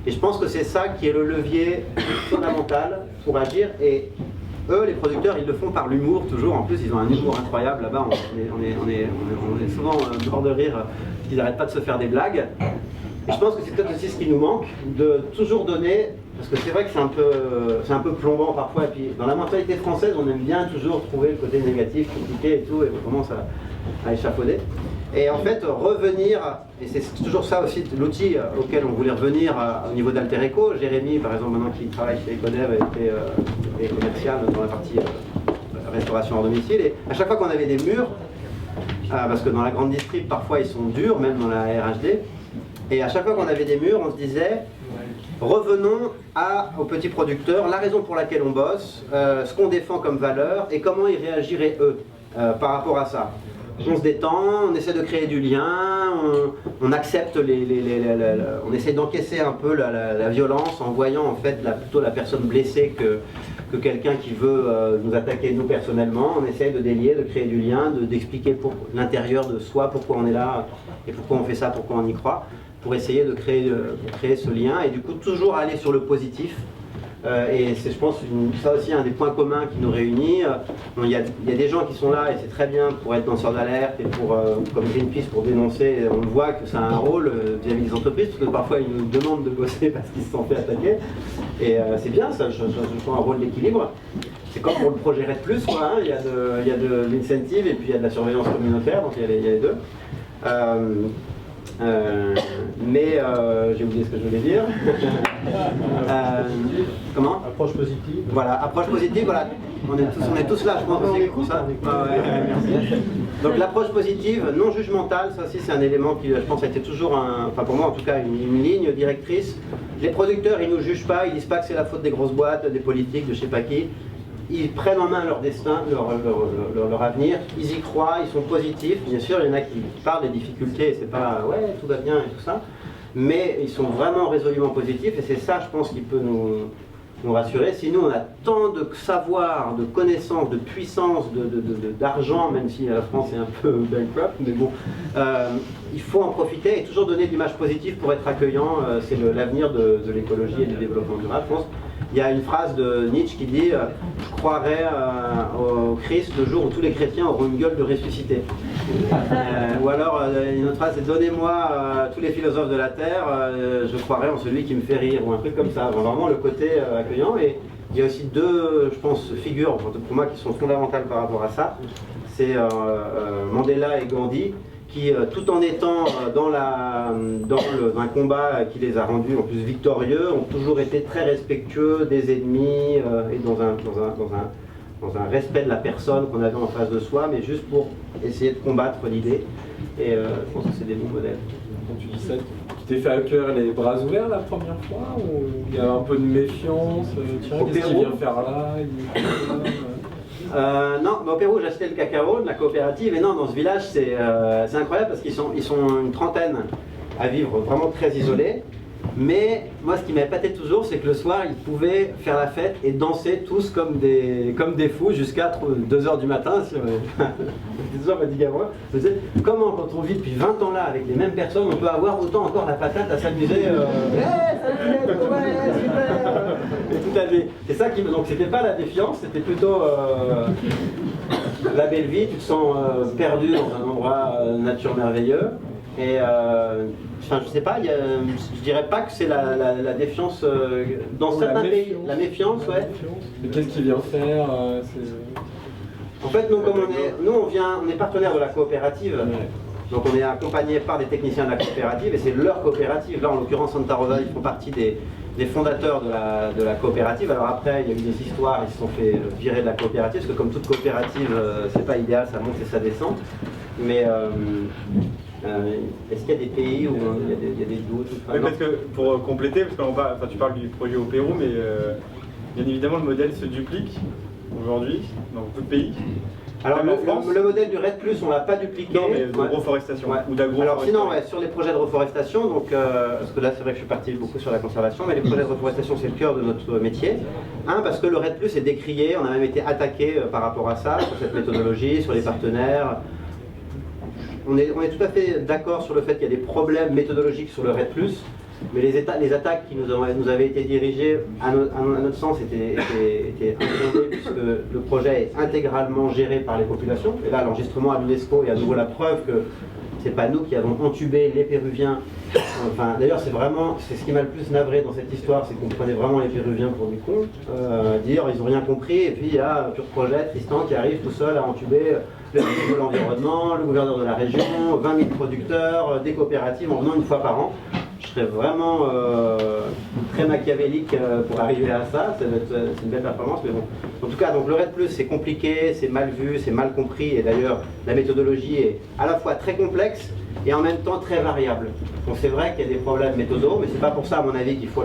je pense que c'est ça qui est le levier fondamental pour agir. Et eux, les producteurs, ils le font par l'humour toujours. En plus, ils ont un humour incroyable là-bas. On est souvent bord de rire, ils n'arrêtent pas de se faire des blagues. Et je pense que c'est peut-être aussi ce qui nous manque, de toujours donner, parce que c'est vrai que c'est un peu plombant parfois, et puis dans la mentalité française, on aime bien toujours trouver le côté négatif, critiquer et tout, et on commence à échafauder. Et en fait, revenir, et c'est toujours ça aussi, l'outil auquel on voulait revenir au niveau d'Alter Eco. Jérémy, par exemple, maintenant qui travaille chez Ecodev, était commercial dans la partie restauration hors domicile, et à chaque fois qu'on avait des murs, parce que dans la grande distrib, parfois ils sont durs, même dans la RHD, et à chaque fois qu'on avait des murs, on se disait, revenons aux petits producteurs, la raison pour laquelle on bosse, ce qu'on défend comme valeur, et comment ils réagiraient eux par rapport à ça. On se détend, on essaie de créer du lien, on accepte on essaie d'encaisser un peu la violence en voyant en fait plutôt la personne blessée que quelqu'un qui veut nous attaquer nous personnellement. On essaie de délier, de créer du lien, d'expliquer pour l'intérieur de soi pourquoi on est là et pourquoi on fait ça, pourquoi on y croit, pour essayer de créer ce lien et du coup toujours aller sur le positif Et c'est, je pense, ça aussi un des points communs qui nous réunit. Bon, il y a des gens qui sont là, et c'est très bien pour être lanceurs d'alerte et pour, comme Greenpeace, pour dénoncer. On le voit que ça a un rôle vis-à-vis des entreprises, parce que parfois ils nous demandent de bosser parce qu'ils se sont fait attaquer. Et c'est bien, ça, je trouve un rôle d'équilibre. C'est comme pour le projet RED+, quoi, hein. Il y a de l'incentive et puis il y a de la surveillance communautaire, donc il y a les deux. J'ai oublié ce que je voulais dire. Comment ? Approche positive. Voilà, approche positive, voilà. On est tous là, je pense aussi pour ça. Merci. Donc l'approche positive, non jugementale, ça aussi c'est un élément qui, je pense, a été toujours, enfin pour moi en tout cas, une ligne directrice. Les producteurs, ils ne nous jugent pas, ils disent pas que c'est la faute des grosses boîtes, des politiques, de je sais pas qui. Ils prennent en main leur destin, leur avenir, ils y croient, ils sont positifs. Bien sûr, il y en a qui parlent des difficultés, c'est pas « ouais, tout va bien » et tout ça. Mais ils sont vraiment résolument positifs et c'est ça, je pense, qui peut nous rassurer. Si nous, on a tant de savoir, de connaissances, de puissance, d'argent, même si la France est un peu bankrupt, mais bon, il faut en profiter et toujours donner de l'image positive pour être accueillant. C'est l'avenir de l'écologie et du développement durable, je pense. Il y a une phrase de Nietzsche qui dit « Je croirais au Christ le jour où tous les chrétiens auront une gueule de ressuscité. » Ou alors, une autre phrase, c'est « Donnez-moi tous les philosophes de la Terre, je croirais en celui qui me fait rire. » Ou un truc comme ça. Vraiment le côté accueillant. Et il y a aussi deux, je pense, figures pour moi qui sont fondamentales par rapport à ça. C'est Mandela et Gandhi, qui, tout en étant dans un combat qui les a rendus en plus victorieux, ont toujours été très respectueux des ennemis et dans un respect de la personne qu'on avait en face de soi, mais juste pour essayer de combattre l'idée. Et je pense que c'est des bons modèles. Quand tu dis ça, tu t'es fait accueillir les bras ouverts la première fois, ou il y a un peu de méfiance? Tiens, qu'est-ce qu'il vient faire là? Non, mais au Pérou, j'ai acheté le cacao de la coopérative, et non, dans ce village, c'est incroyable parce qu'ils sont une trentaine à vivre vraiment très isolés. Mais moi, ce qui m'épatait toujours, c'est que le soir, ils pouvaient faire la fête et danser tous comme des fous jusqu'à 2 h du matin. J'étais toujours fatigué à moi. Je me disais, comment, quand on vit depuis 20 ans là avec les mêmes personnes, on peut avoir autant encore la patate à s'amuser salut, ouais, super et toute la vie. C'est ça qui me... Donc, c'était pas la défiance, c'était plutôt la belle vie. Tu te sens perdu dans un endroit nature merveilleux. Et enfin, je sais pas, je dirais pas que c'est la défiance dans certains pays. La méfiance, ouais. Mais qu'est-ce qu'il vient faire En fait, nous, comme on est partenaire de la coopérative. Ouais. Donc on est accompagné par des techniciens de la coopérative et c'est leur coopérative. Là, en l'occurrence, Santa Rosa, ils font partie des fondateurs de la coopérative. Alors après, il y a eu des histoires, ils se sont fait virer de la coopérative, parce que comme toute coopérative, c'est pas idéal, ça monte et ça descend. Mais est-ce qu'il y a des pays où il y a des doutes? Oui, parce que pour compléter, parce que tu parles du projet au Pérou, mais bien évidemment le modèle se duplique aujourd'hui dans beaucoup de pays. Alors le modèle du RED+, on ne l'a pas dupliqué. Non, mais de reforestation, ou d'agroforestation. Alors sinon, ouais, sur les projets de reforestation, donc, parce que là c'est vrai que je suis parti beaucoup sur la conservation, mais les projets de reforestation c'est le cœur de notre métier. Parce que le RED+, est décrié, on a même été attaqué par rapport à ça, sur cette méthodologie, sur les partenaires. On est tout à fait d'accord sur le fait qu'il y a des problèmes méthodologiques sur le RED+, mais les attaques qui nous avaient été dirigées, à notre sens, étaient infondées, puisque le projet est intégralement géré par les populations. Et là, l'enregistrement à l'UNESCO est à nouveau la preuve que c'est pas nous qui avons entubé les Péruviens. Enfin, d'ailleurs, c'est ce qui m'a le plus navré dans cette histoire, c'est qu'on prenait vraiment les Péruviens pour des cons, dire ils n'ont rien compris, et puis il y a Pur Projet, Tristan qui arrive tout seul à entuber le ministre de l'Environnement, le gouverneur de la région, 20 000 producteurs, des coopératives en venant une fois par an. Je serais vraiment très machiavélique pour arriver à ça, c'est une belle performance, mais bon. En tout cas, donc le RED+, c'est compliqué, c'est mal vu, c'est mal compris, et d'ailleurs, la méthodologie est à la fois très complexe et en même temps très variable. Donc c'est vrai qu'il y a des problèmes méthodaux, mais c'est pas pour ça, à mon avis, qu'il faut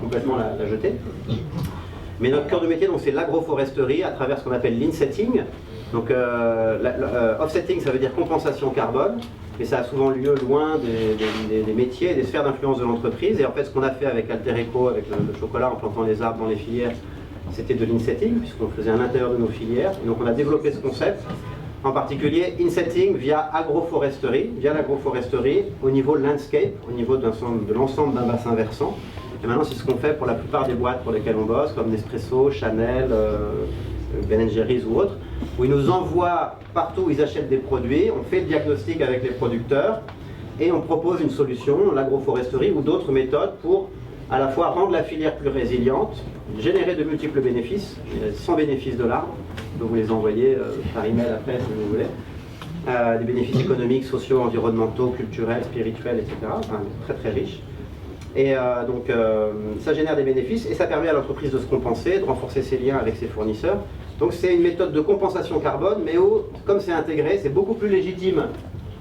complètement la jeter. Mais notre cœur de métier, donc, c'est l'agroforesterie à travers ce qu'on appelle l'insetting. Donc offsetting, ça veut dire compensation carbone, mais ça a souvent lieu loin des métiers et des sphères d'influence de l'entreprise. Et en fait, ce qu'on a fait avec Altereco, avec le chocolat, en plantant les arbres dans les filières, c'était de l'insetting, puisqu'on faisait à l'intérieur de nos filières. Et donc on a développé ce concept, en particulier insetting via l'agroforesterie au niveau landscape, au niveau de l'ensemble d'un bassin versant. Et maintenant, c'est ce qu'on fait pour la plupart des boîtes pour lesquelles on bosse, comme Nespresso, Chanel, Ben & Jerry's ou autres, où ils nous envoient partout où ils achètent des produits, on fait le diagnostic avec les producteurs et on propose une solution, l'agroforesterie ou d'autres méthodes pour à la fois rendre la filière plus résiliente, générer de multiples bénéfices, 100 bénéfices de l'arbre, je peux vous les envoyer par email après si vous voulez, des bénéfices économiques, sociaux, environnementaux, culturels, spirituels, etc. Enfin, très très riches. Et donc ça génère des bénéfices et ça permet à l'entreprise de se compenser, de renforcer ses liens avec ses fournisseurs. Donc c'est une méthode de compensation carbone, mais comme c'est intégré, c'est beaucoup plus légitime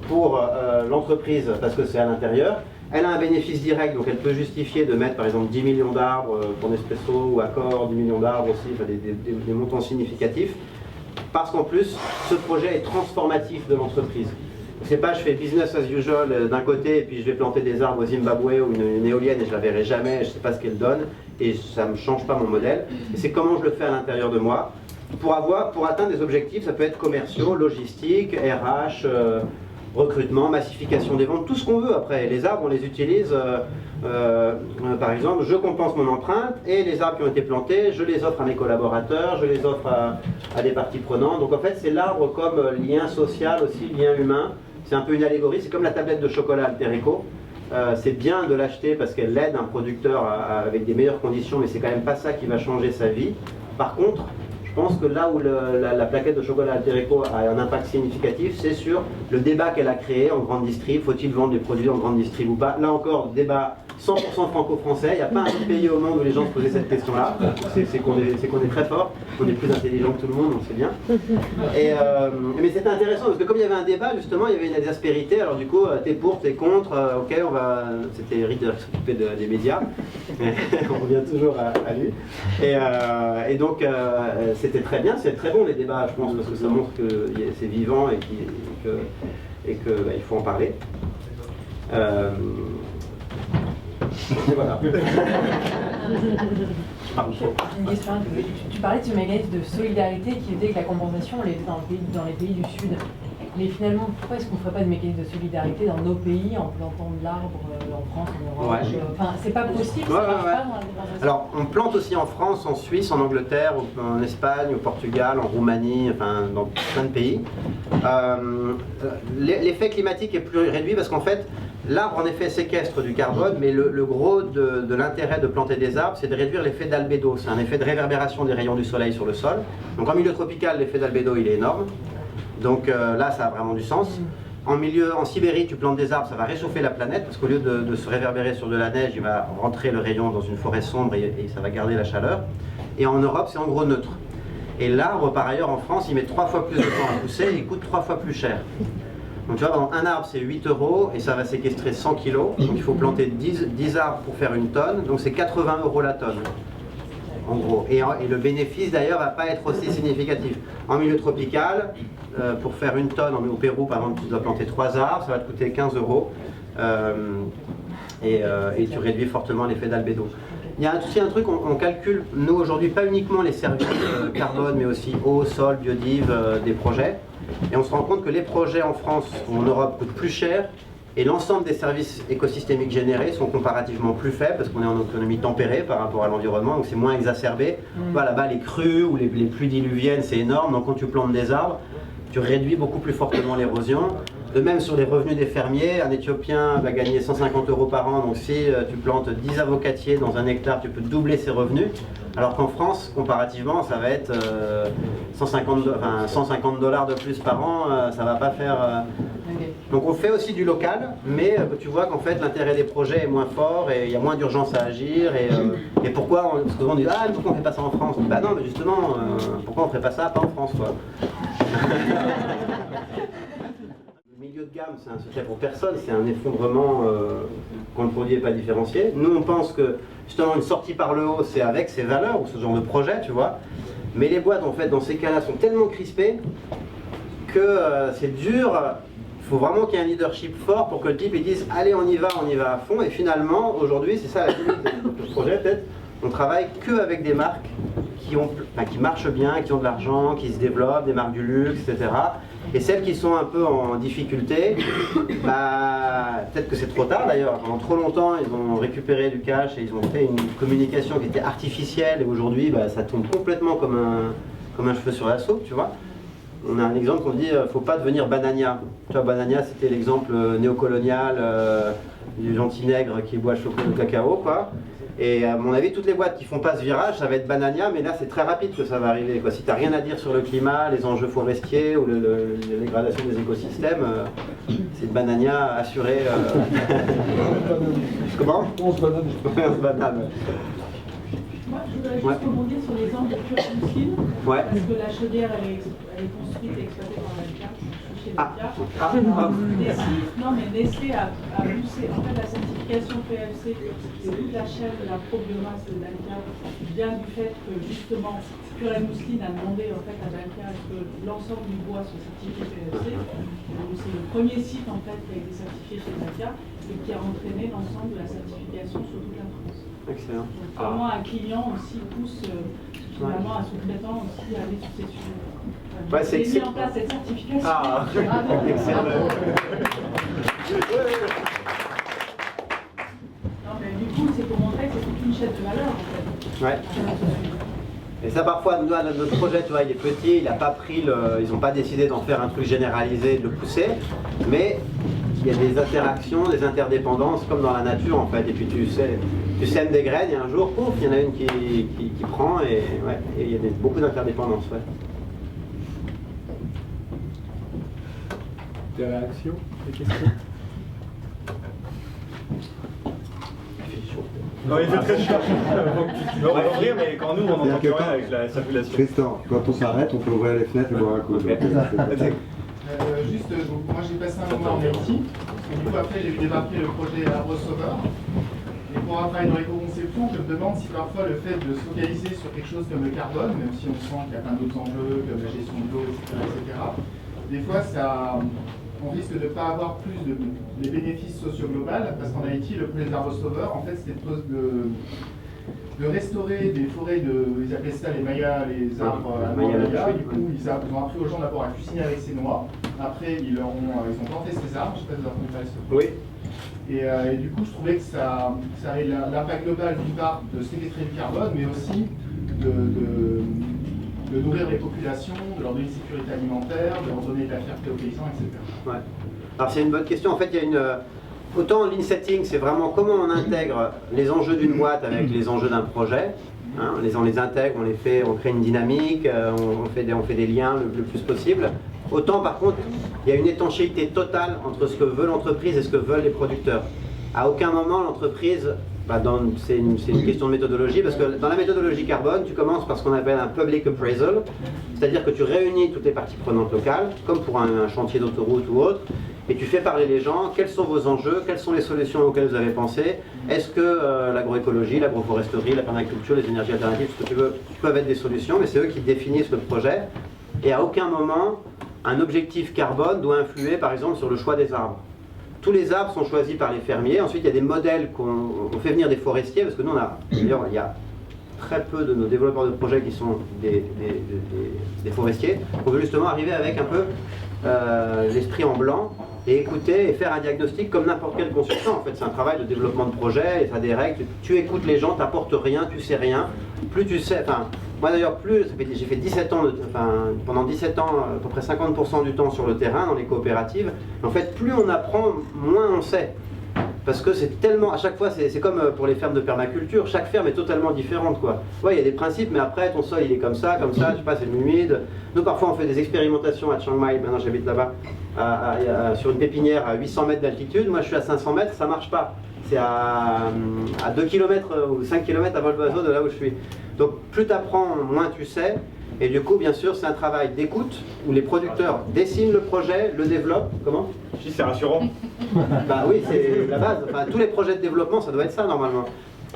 pour l'entreprise parce que c'est à l'intérieur. Elle a un bénéfice direct, donc elle peut justifier de mettre par exemple 10 millions d'arbres pour Nespresso ou Accor, 10 millions d'arbres aussi, enfin, des montants significatifs, parce qu'en plus, ce projet est transformatif de l'entreprise. C'est pas je fais business as usual d'un côté et puis je vais planter des arbres au Zimbabwe ou une éolienne et je la verrai jamais, je sais pas ce qu'elle donne et ça me change pas mon modèle. Et c'est comment je le fais à l'intérieur de moi. Pour atteindre des objectifs, ça peut être commerciaux, logistique, RH, recrutement, massification des ventes, tout ce qu'on veut après. Les arbres, on les utilise, par exemple, je compense mon empreinte et les arbres qui ont été plantés, je les offre à mes collaborateurs, je les offre à des parties prenantes. Donc en fait, c'est l'arbre comme lien social aussi, lien humain. C'est un peu une allégorie, c'est comme la tablette de chocolat Alter-Eco. C'est bien de l'acheter parce qu'elle aide un producteur avec des meilleures conditions, mais c'est quand même pas ça qui va changer sa vie. Par contre, je pense que là où la plaquette de chocolat Alter-Eco a un impact significatif, c'est sur le débat qu'elle a créé en grande distrib. Faut-il vendre des produits en grande distrib ou pas? Là encore, débat 100% franco-français. Il n'y a pas un autre pays au monde où les gens se posaient cette question-là. C'est qu'on est très fort, qu'on est plus intelligent que tout le monde, on sait bien. Mais c'était intéressant parce que comme il y avait un débat, justement, il y avait une aspérité. Alors du coup, t'es pour, t'es contre, ok, on va... C'était Eric de s'occuper des médias. On revient toujours à lui. Et donc, c'était très bien, c'est très bon les débats, je pense, parce que ça montre que c'est vivant et qu'il faut en parler. Et voilà. Une question, tu parlais de ce mécanisme de solidarité qui était que la compensation elle était dans les pays du Sud. Mais finalement, pourquoi est-ce qu'on ne ferait pas de mécanisme de solidarité dans nos pays en plantant de l'arbre en France, en Europe? Ouais. Enfin, c'est pas possible, ça marche pas dans la compensation. Alors, on plante aussi en France, en Suisse, en Angleterre, en Espagne, au Portugal, en Roumanie, enfin dans plein de pays. L'effet climatique est plus réduit parce qu'en fait, l'arbre en effet séquestre du carbone, mais le gros de l'intérêt de planter des arbres, c'est de réduire l'effet d'albédo. C'est un effet de réverbération des rayons du soleil sur le sol. Donc en milieu tropical, l'effet d'albédo il est énorme. Donc là, ça a vraiment du sens. En Sibérie, tu plantes des arbres, ça va réchauffer la planète, parce qu'au lieu de se réverbérer sur de la neige, il va rentrer le rayon dans une forêt sombre et ça va garder la chaleur. Et en Europe, c'est en gros neutre. Et l'arbre, par ailleurs, en France, il met 3 fois plus de temps à pousser et il coûte 3 fois plus cher. Donc tu vois, un arbre, c'est 8 € et ça va séquestrer 100 kg. Donc il faut planter 10 arbres pour faire une tonne, donc c'est 80 € la tonne. En gros. Et le bénéfice d'ailleurs va pas être aussi significatif. En milieu tropical, pour faire une tonne, au Pérou par exemple, tu dois planter 3 arbres, ça va te coûter 15 €. Et tu réduis fortement l'effet d'albédo. Il y a aussi un truc, on calcule, nous aujourd'hui, pas uniquement les services carbone, mais aussi eau, sol, biodive des projets. Et on se rend compte que les projets en France ou en Europe coûtent plus cher et l'ensemble des services écosystémiques générés sont comparativement plus faibles parce qu'on est en autonomie tempérée par rapport à l'environnement, donc c'est moins exacerbé. Voilà, là-bas, les crues ou les pluies diluviennes, c'est énorme, donc quand tu plantes des arbres, tu réduis beaucoup plus fortement l'érosion. De même sur les revenus des fermiers, un Éthiopien va gagner 150 € par an, donc si tu plantes 10 avocatiers dans un hectare, tu peux doubler ses revenus. Alors qu'en France, comparativement, ça va être 150 $ de plus par an, ça va pas faire... Donc on fait aussi du local, mais tu vois qu'en fait l'intérêt des projets est moins fort et il y a moins d'urgence à agir. Et pourquoi souvent on dit « Ah, pourquoi on fait pas ça en France ?» Bah non, mais justement, pourquoi on ferait pas ça, pas en France quoi. Le milieu de gamme, c'est un secret pour personne, c'est un effondrement quand le produit n'est pas différencié. Nous on pense que justement une sortie par le haut, c'est avec ces valeurs ou ce genre de projet, tu vois. Mais les boîtes en fait dans ces cas-là sont tellement crispées que c'est dur. Il faut vraiment qu'il y ait un leadership fort pour que le type il dise allez on y va à fond. Et finalement aujourd'hui c'est ça la limite de notre projet peut-être, on travaille que avec des marques qui qui marchent bien, qui ont de l'argent, qui se développent, des marques du luxe, etc. Et celles qui sont un peu en difficulté, peut-être que c'est trop tard d'ailleurs. Pendant trop longtemps, ils ont récupéré du cash et ils ont fait une communication qui était artificielle. Et aujourd'hui, ça tombe complètement comme un cheveu sur la soupe, tu vois. On a un exemple qu'on dit faut pas devenir Banania. Tu vois, Banania, c'était l'exemple néocolonial du gentil nègre qui boit le chocolat de cacao, quoi. Et à mon avis, toutes les boîtes qui font pas ce virage, ça va être Banania, mais là c'est très rapide que ça va arriver, quoi. Si tu n'as rien à dire sur le climat, les enjeux forestiers ou la dégradation des écosystèmes, c'est Banania assuré. Comment 11 bananes. 11 bananes. Moi, je voudrais juste rebondir sur l'exemple de Pure Mousseline, Ouais. parce que la chaudière, elle est construite et exploitée par Dalkia, chez Dalkia. Nestlé a poussé, en fait, la certification PFC de toute la chaîne de la pro-biomasse de Dalkia vient du fait que, justement, Pure Mousseline a demandé, en fait, à Dalkia que l'ensemble du bois soit certifié PFC. C'est le premier site, en fait, qui a été certifié chez Dalkia et qui a entraîné l'ensemble de la certification sur toute la France. Excellent. Donc, comment un client aussi pousse finalement un sous-traitant aussi à aller sur ces sujets. Ouais, j'ai mis en place cette certification. Ah, excellent. Non, mais du coup, c'est pour montrer que c'est toute une chaîne de valeur en fait. Ouais. Et ça parfois, nous, notre projet, tu vois, il est petit, il n'a pas pris ils n'ont pas décidé d'en faire un truc généralisé, de le pousser, mais il y a des interactions, des interdépendances comme dans la nature en fait. Et puis tu sèmes des graines et un jour, pouf, il y en a une qui prend et il y a beaucoup d'interdépendances. Ouais. Des réactions, des questions? Non, il fait très chaud. On va ouvrir, mais quand nous, on n'entend plus rien avec la circulation. Tristan, quand on s'arrête, on peut ouvrir les fenêtres et boire un coup. Juste, moi j'ai passé un moment en Haïti, et du coup après j'ai vu débarquer le projet Arbre Sauveur. Et pour un travail de réco-conception, je me demande si parfois le fait de se focaliser sur quelque chose comme le carbone, même si on sent qu'il y a plein d'autres enjeux, comme la gestion de l'eau, etc., des fois on risque de ne pas avoir plus des bénéfices socio-globaux, parce qu'en Haïti, le projet d'Arbre Sauveur, en fait, c'était de restaurer des forêts ils appelaient ça les mayas, les arbres à noix maya. Du coup, ils ont appris aux gens d'abord à cuisiner avec ces noix. Après, ils ont planté ces arbres. Je ne sais pas si vous avez entendu ça. Oui. Et du coup, je trouvais que ça avait l'impact global d'une part de séquestrer du carbone, mais aussi de nourrir les populations, de leur donner une sécurité alimentaire, de leur donner de la fierté aux paysans, etc. Ouais. Alors c'est une bonne question. En fait, il y a autant lean setting, c'est vraiment comment on intègre les enjeux d'une boîte avec les enjeux d'un projet. Hein, on les intègre, on crée une dynamique, on fait des liens le plus possible. Autant par contre, il y a une étanchéité totale entre ce que veut l'entreprise et ce que veulent les producteurs. À aucun moment l'entreprise, c'est une question de méthodologie, parce que dans la méthodologie carbone, tu commences par ce qu'on appelle un public appraisal, c'est-à-dire que tu réunis toutes les parties prenantes locales, comme pour un chantier d'autoroute ou autre, et tu fais parler les gens, quels sont vos enjeux, quelles sont les solutions auxquelles vous avez pensé, est-ce que l'agroécologie, l'agroforesterie, la permaculture, les énergies alternatives, ce que tu veux, peuvent être des solutions, mais c'est eux qui définissent le projet, et à aucun moment, un objectif carbone doit influer par exemple sur le choix des arbres. Tous les arbres sont choisis par les fermiers, ensuite il y a des modèles qu'on fait venir des forestiers, parce que nous d'ailleurs il y a très peu de nos développeurs de projets qui sont des forestiers. On veut justement arriver avec un peu l'esprit en blanc et écouter et faire un diagnostic comme n'importe quel consultant. En fait, c'est un travail de développement de projet et ça a des règles. Tu écoutes les gens, tu n'apportes rien, tu sais rien. Plus tu sais, moi d'ailleurs, j'ai fait 17 ans, pendant 17 ans, à peu près 50% du temps sur le terrain, dans les coopératives. En fait, plus on apprend, moins on sait. Parce que c'est tellement, à chaque fois, c'est comme pour les fermes de permaculture, chaque ferme est totalement différente, quoi. Ouais, il y a des principes, mais après, ton sol, il est comme ça, je sais pas, c'est humide. Nous, parfois, on fait des expérimentations à Chiang Mai, maintenant j'habite là-bas, sur une pépinière à 800 mètres d'altitude. Moi, je suis à 500 mètres, ça marche pas. C'est à 2 km ou 5 km avant le oiseau de là où je suis. Donc, plus tu apprends, moins tu sais. Et du coup, bien sûr, c'est un travail d'écoute où les producteurs dessinent le projet, le développent. Comment? Si, c'est rassurant. Bah oui, c'est la base. Tous les projets de développement, ça doit être ça normalement.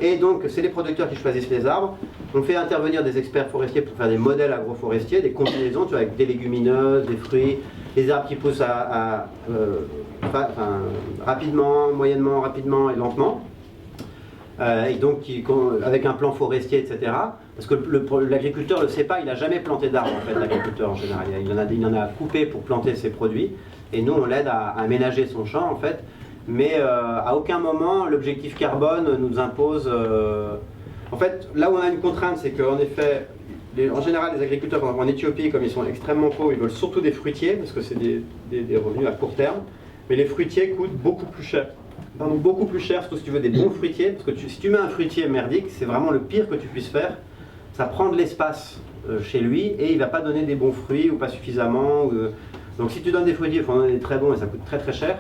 Et donc, c'est les producteurs qui choisissent les arbres. On fait intervenir des experts forestiers pour faire des modèles agroforestiers, des combinaisons, tu vois, avec des légumineuses, des fruits, des arbres qui poussent rapidement, moyennement, rapidement et lentement. et donc avec un plan forestier, etc. Parce que l'agriculteur ne le sait pas, il n'a jamais planté d'arbres en fait, l'agriculteur en général. Il en a coupé pour planter ses produits, et nous on l'aide à aménager son champ en fait. Mais à aucun moment l'objectif carbone nous impose. En fait, là où on a une contrainte, c'est qu'en effet, en général, les agriculteurs en Éthiopie, comme ils sont extrêmement pauvres, ils veulent surtout des fruitiers, parce que c'est des revenus à court terme. Mais les fruitiers coûtent beaucoup plus cher. Pardon, beaucoup plus cher, surtout si tu veux des bons fruitiers, parce que si tu mets un fruitier merdique, c'est vraiment le pire que tu puisses faire. Ça prend de l'espace chez lui et il ne va pas donner des bons fruits ou pas suffisamment. Donc si tu donnes des fruitiers, il faut en donner des très bons et ça coûte très très cher.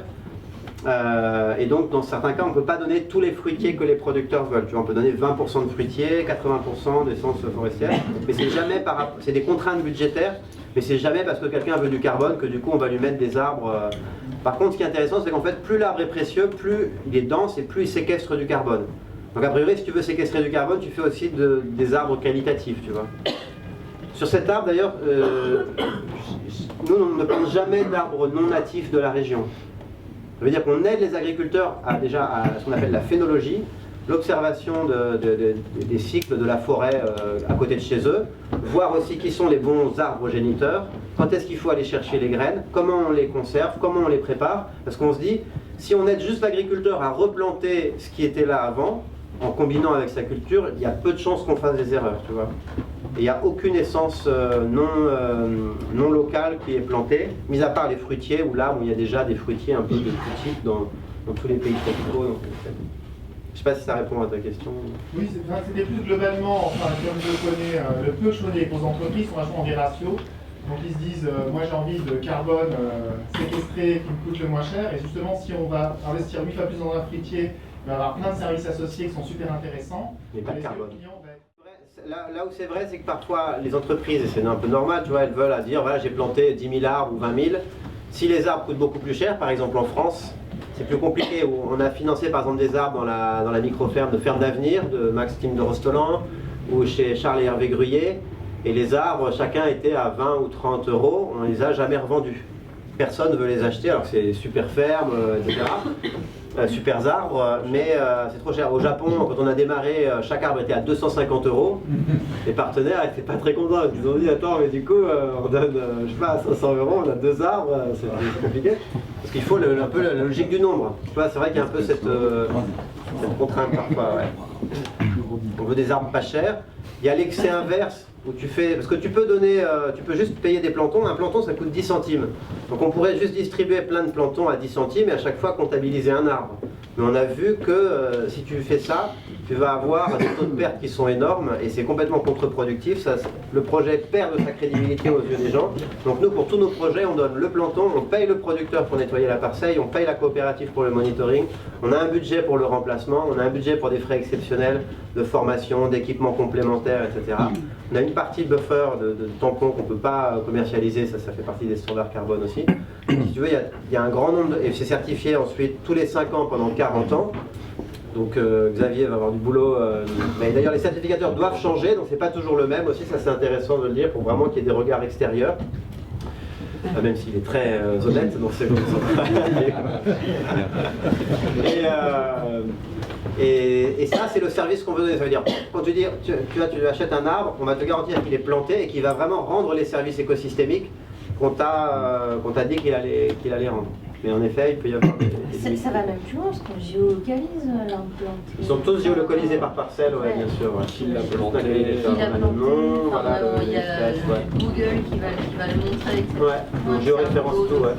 Et donc dans certains cas, on ne peut pas donner tous les fruitiers que les producteurs veulent. Tu vois, on peut donner 20% de fruitiers, 80% d'essence forestière, mais c'est jamais c'est des contraintes budgétaires, mais c'est jamais parce que quelqu'un veut du carbone que du coup on va lui mettre des arbres. Par contre, ce qui est intéressant, c'est qu'en fait, plus l'arbre est précieux, plus il est dense et plus il séquestre du carbone. Donc a priori, si tu veux séquestrer du carbone, tu fais aussi des arbres qualitatifs, tu vois. Sur cet arbre, d'ailleurs, nous, on ne plante jamais d'arbres non natifs de la région. Ça veut dire qu'on aide les agriculteurs à ce qu'on appelle la phénologie, l'observation des cycles de la forêt à côté de chez eux, voir aussi qui sont les bons arbres géniteurs, quand est-ce qu'il faut aller chercher les graines, comment on les conserve, comment on les prépare, parce qu'on se dit, si on aide juste l'agriculteur à replanter ce qui était là avant, en combinant avec sa culture, il y a peu de chances qu'on fasse des erreurs, tu vois. Et il n'y a aucune essence non locale qui est plantée, mis à part les fruitiers, où là, où il y a déjà des fruitiers un peu de type dans tous les pays tropicaux. Je ne sais pas si ça répond à ta question. Oui, c'était plus globalement, enfin, comme je le connais, le peu que je connais, les grosses entreprises sont vachement des ratios. Donc ils se disent, moi j'ai envie de carbone séquestré qui me coûte le moins cher. Et justement, si on va investir 8 fois plus dans un fruitier, il va y avoir plein de services associés qui sont super intéressants. Mais pas de carbone. Là où c'est vrai, c'est que parfois les entreprises, et c'est un peu normal, tu vois, elles veulent dire, voilà, j'ai planté 10 000 arbres ou 20 000. Si les arbres coûtent beaucoup plus cher, par exemple en France, c'est plus compliqué. On a financé par exemple des arbres dans la micro-ferme de Ferme d'Avenir, de Max Tim de Rostolan, ou chez Charles et Hervé Gruyé. Et les arbres, chacun était à 20 ou 30 euros, on ne les a jamais revendus. Personne ne veut les acheter alors que c'est super ferme, etc. Super arbres, mais c'est trop cher. Au Japon, quand on a démarré, chaque arbre était à 250 euros. Les partenaires n'étaient pas très contents. Ils nous ont dit, attends, mais du coup, on donne, je sais pas, 500 euros, on a 2 arbres, c'est compliqué. Parce qu'il faut un peu la logique du nombre. Tu vois, c'est vrai qu'il y a un peu cette contrainte parfois. Ouais. On veut des arbres pas chers. Il y a l'excès inverse. Où tu fais, parce que tu peux donner, tu peux juste payer des plantons, un planton ça coûte 10 centimes. Donc on pourrait juste distribuer plein de plantons à 10 centimes et à chaque fois comptabiliser un arbre. Mais on a vu que si tu fais ça, tu vas avoir des taux de perte qui sont énormes et c'est complètement contre-productif. Le projet perd de sa crédibilité aux yeux des gens. Donc nous, pour tous nos projets, on donne le planton, on paye le producteur pour nettoyer la parcelle, on paye la coopérative pour le monitoring, on a un budget pour le remplacement, on a un budget pour des frais exceptionnels de formation, d'équipements complémentaires, etc. On a une partie buffer de tampons qu'on ne peut pas commercialiser, ça fait partie des standards carbone aussi. Si tu veux, il y a un grand nombre, et c'est certifié ensuite tous les 5 ans pendant 40 ans. Donc Xavier va avoir du boulot. Mais d'ailleurs, les certificateurs doivent changer, donc c'est pas toujours le même aussi, ça c'est intéressant de le dire, pour vraiment qu'il y ait des regards extérieurs. Même s'il est très honnête dans ses et ça, c'est le service qu'on veut donner. Ça veut dire, quand tu dis, tu achètes un arbre, on va te garantir qu'il est planté et qu'il va vraiment rendre les services écosystémiques qu'on t'a dit qu'il allait rendre. Mais en effet, il peut y avoir ça va même plus loin, parce qu'on géolocalise l'implant. Ils sont tous géolocalisés par parcelle, ouais, bien sûr. Ouais. Qui l'a planté, il y a Google qui va le montrer, etc. Ouais, donc géoréférence tout, ouais.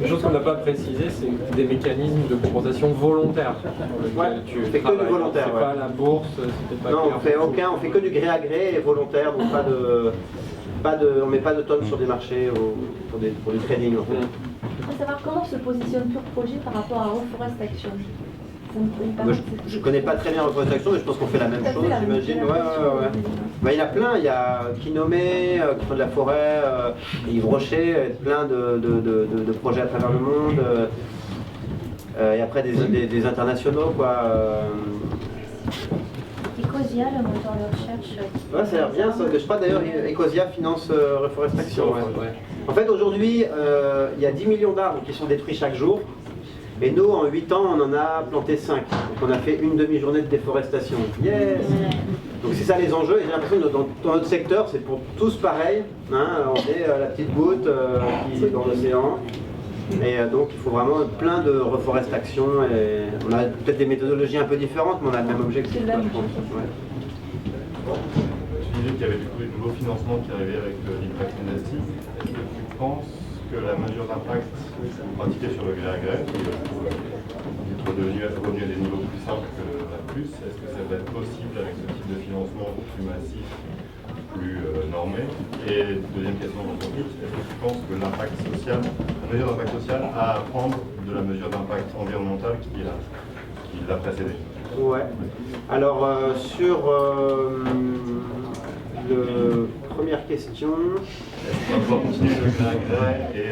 Une chose qu'on n'a pas précisé, c'est des mécanismes de compensation volontaires. Ouais, tu fais que du volontaire. C'est pas la bourse, c'était pas. Non, on fait que du gré à gré et volontaire, donc on met pas de tonnes sur des marchés pour du trading en fait. Il faut savoir comment se positionne Pure Projet par rapport à Reforest Action. Je connais pas très bien Reforest Action, mais je pense qu'on fait la même chose, j'imagine. Ouais. Bah, il y en a plein, il y a Kinomé, qui font de la forêt, Yves Rocher, plein de projets à travers le monde. Et après des internationaux, quoi. Ecosia, le moteur de recherche. Ouais, ça a l'air bien. Je crois d'ailleurs Ecosia finance Reforestation. Ouais. En fait, aujourd'hui, il y a 10 millions d'arbres qui sont détruits chaque jour. Et nous, en 8 ans, on en a planté 5. Donc on a fait une demi-journée de déforestation. Yes! Donc c'est ça les enjeux, et j'ai l'impression que dans notre secteur, c'est pour tous pareil. Hein, on est la petite goutte qui est dans l'océan. Et donc il faut vraiment plein de reforestation. Et on a peut-être des méthodologies un peu différentes, mais on a le même objectif. C'est la même je pense. Ouais. Tu disais qu'il y avait du coup des nouveaux financements qui arrivaient avec l'Impact Investing. Est-ce que tu penses que la mesure d'impact pratiquée sur le gré à gré, pour devenir revenu à des niveaux plus simples que la plus, est-ce que ça va être possible avec ce type de financement plus massif, plus normé? Et deuxième question dans ton est-ce que tu penses que l'impact social, la mesure d'impact social a à apprendre de la mesure d'impact environnemental qui l'a précédée? Ouais. Alors sur la première question. Est-ce qu'on va pouvoir continuer le gré à gré et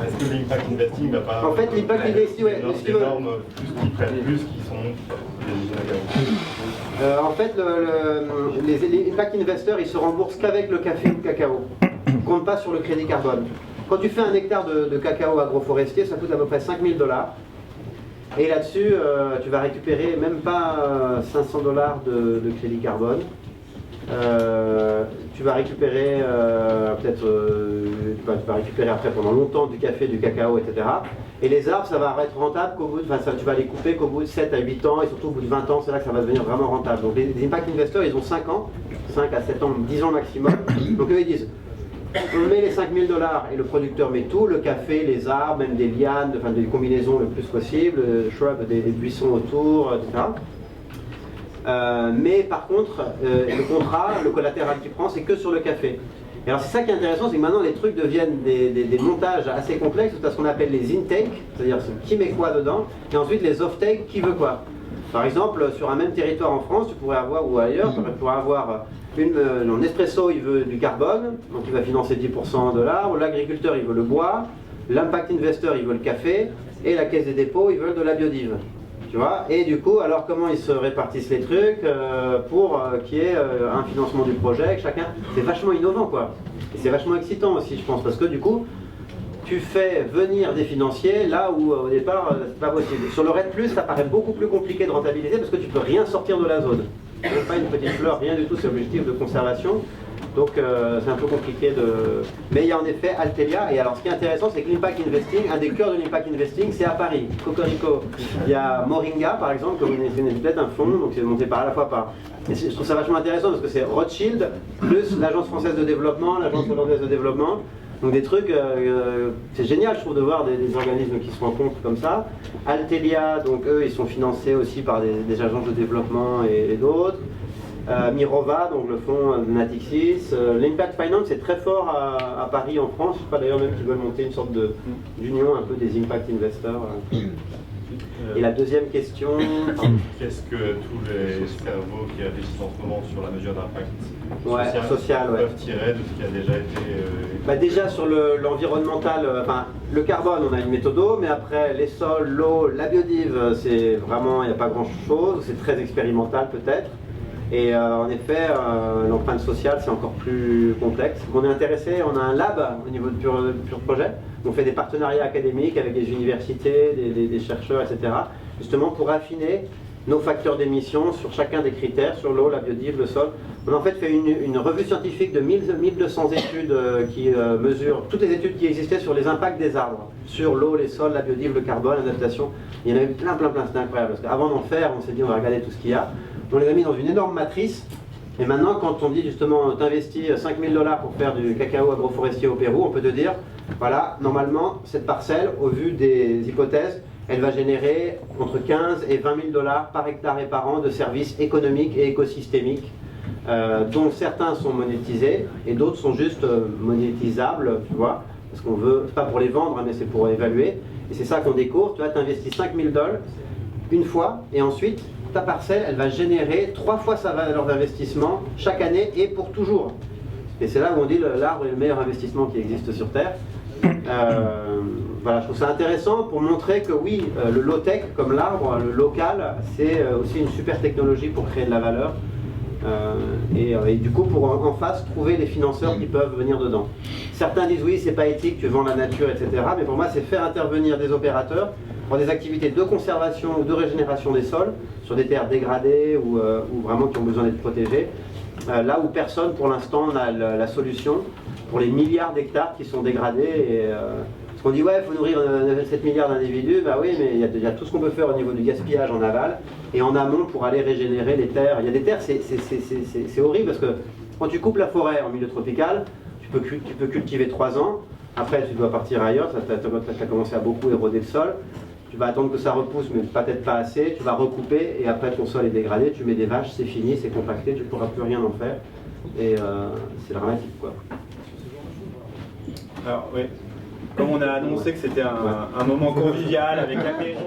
est-ce que l'impact investing va pas... En fait, l'impact investing, ouais, des normes plus qui prennent plus, qui sont en fait, les impact investors, ils se remboursent qu'avec le café ou le cacao. Ils ne comptent pas sur le crédit carbone. Quand tu fais un hectare de cacao agroforestier, ça coûte à peu près 5 000 $. Et là-dessus, tu vas récupérer même pas 500 $ de crédit carbone. Tu vas récupérer tu vas récupérer après pendant longtemps du café, du cacao, etc. Et les arbres, ça va être rentable qu'au bout tu vas les couper qu'au bout de 7 à 8 ans, et surtout au bout de 20 ans, c'est là que ça va devenir vraiment rentable. Donc les impact investors, ils ont 5 ans, 5 à 7 ans, 10 ans maximum. Donc eux, ils disent, on met les 5 000 $ et le producteur met tout, le café, les arbres, même des lianes, enfin des combinaisons le plus possible, shrubs, des buissons autour, etc. Mais par contre, le contrat, le collatéral qu'il prend, c'est que sur le café. Et alors c'est ça qui est intéressant, c'est que maintenant les trucs deviennent des montages assez complexes, c'est ce qu'on appelle les intake, c'est-à-dire qui met quoi dedans, et ensuite les off-take, qui veut quoi. Par exemple, sur un même territoire en France, tu pourrais avoir, ou ailleurs, tu pourrais avoir un Nespresso, il veut du carbone, donc il va financer 10% de l'arbre, l'agriculteur, il veut le bois, l'impact investor, il veut le café, et la caisse des dépôts, ils veulent de la biodive. Tu vois, et du coup, alors comment ils se répartissent les trucs pour qu'il y ait un financement du projet, que chacun... C'est vachement innovant, quoi. Et c'est vachement excitant aussi, je pense, parce que du coup, tu fais venir des financiers là où au départ, c'est pas possible. Sur le RED+, ça paraît beaucoup plus compliqué de rentabiliser parce que tu peux rien sortir de la zone. Même pas une petite fleur, rien du tout, c'est objectif de conservation. Donc c'est un peu compliqué de... Mais il y a en effet Altelia, et alors ce qui est intéressant, c'est que l'impact investing, un des cœurs de l'impact investing, c'est à Paris, Cocorico. Il y a Moringa, par exemple, que vous connaissez peut-être, un fonds, donc c'est monté par à la fois par... Et je trouve ça vachement intéressant parce que c'est Rothschild, plus l'Agence française de développement, l'Agence hollandaise de développement. Donc des trucs, c'est génial je trouve de voir des organismes qui se rencontrent comme ça. Altelia, donc eux ils sont financés aussi par des agences de développement et d'autres. Mirova, donc le fonds de Natixis. L'Impact Finance est très fort à Paris en France. Je sais pas d'ailleurs même qu'ils veulent monter une sorte d'union un peu des impact investors. Et la deuxième question... Qu'est-ce que tous les cerveaux qui réfléchissent en ce moment sur la mesure d'impact social peuvent tirer de ce qui a déjà été... Déjà sur l'environnemental, le carbone on a une méthode, mais après les sols, l'eau, la biodive, c'est vraiment, il n'y a pas grand chose, c'est très expérimental peut-être. Et en effet, l'empreinte sociale, c'est encore plus complexe. On est intéressé, on a un lab au niveau de Pure Projet. On fait des partenariats académiques avec des universités, des chercheurs, etc. Justement pour affiner nos facteurs d'émission sur chacun des critères, sur l'eau, la biodive, le sol. On a en fait fait une revue scientifique de 1200 études qui mesurent toutes les études qui existaient sur les impacts des arbres, sur l'eau, les sols, la biodive, le carbone, l'adaptation. Il y en a eu plein, c'était incroyable. Parce qu'avant d'en faire, on s'est dit on va regarder tout ce qu'il y a. On les a mis dans une énorme matrice, et maintenant quand on dit justement t'investis 5 000 $ pour faire du cacao agroforestier au Pérou, on peut te dire, voilà, normalement cette parcelle, au vu des hypothèses, elle va générer entre 15 et 20 000 $ par hectare et par an de services économiques et écosystémiques, dont certains sont monétisés et d'autres sont juste monétisables, tu vois, parce qu'on veut, c'est pas pour les vendre, mais c'est pour évaluer, et c'est ça qu'on découvre. Tu vois, t'investis 5 000 $ une fois, et ensuite ta parcelle, elle va générer 3 fois sa valeur d'investissement chaque année et pour toujours. Et c'est là où on dit l'arbre est le meilleur investissement qui existe sur Terre. Voilà, je trouve ça intéressant pour montrer que oui, le low-tech, comme l'arbre, le local, c'est aussi une super technologie pour créer de la valeur. Et du coup, pour en face, trouver les financeurs qui peuvent venir dedans. Certains disent oui, c'est pas éthique, tu vends la nature, etc. Mais pour moi, c'est faire intervenir des opérateurs pour des activités de conservation ou de régénération des sols, sur des terres dégradées ou vraiment qui ont besoin d'être protégées. Là où personne, pour l'instant, n'a la solution pour les milliards d'hectares qui sont dégradés. Parce qu'on dit, ouais, il faut nourrir 7 milliards d'individus, bah oui, mais il y a tout ce qu'on peut faire au niveau du gaspillage en aval et en amont pour aller régénérer les terres. Il y a des terres, c'est horrible parce que quand tu coupes la forêt en milieu tropical, tu peux cultiver 3 ans, après tu dois partir ailleurs, tu as commencé à beaucoup éroder le sol, tu vas attendre que ça repousse, mais peut-être pas assez, tu vas recouper et après ton sol est dégradé, tu mets des vaches, c'est fini, c'est compacté, tu ne pourras plus rien en faire et c'est dramatique quoi. Alors oui, comme on a annoncé que c'était un moment convivial avec l'apéro.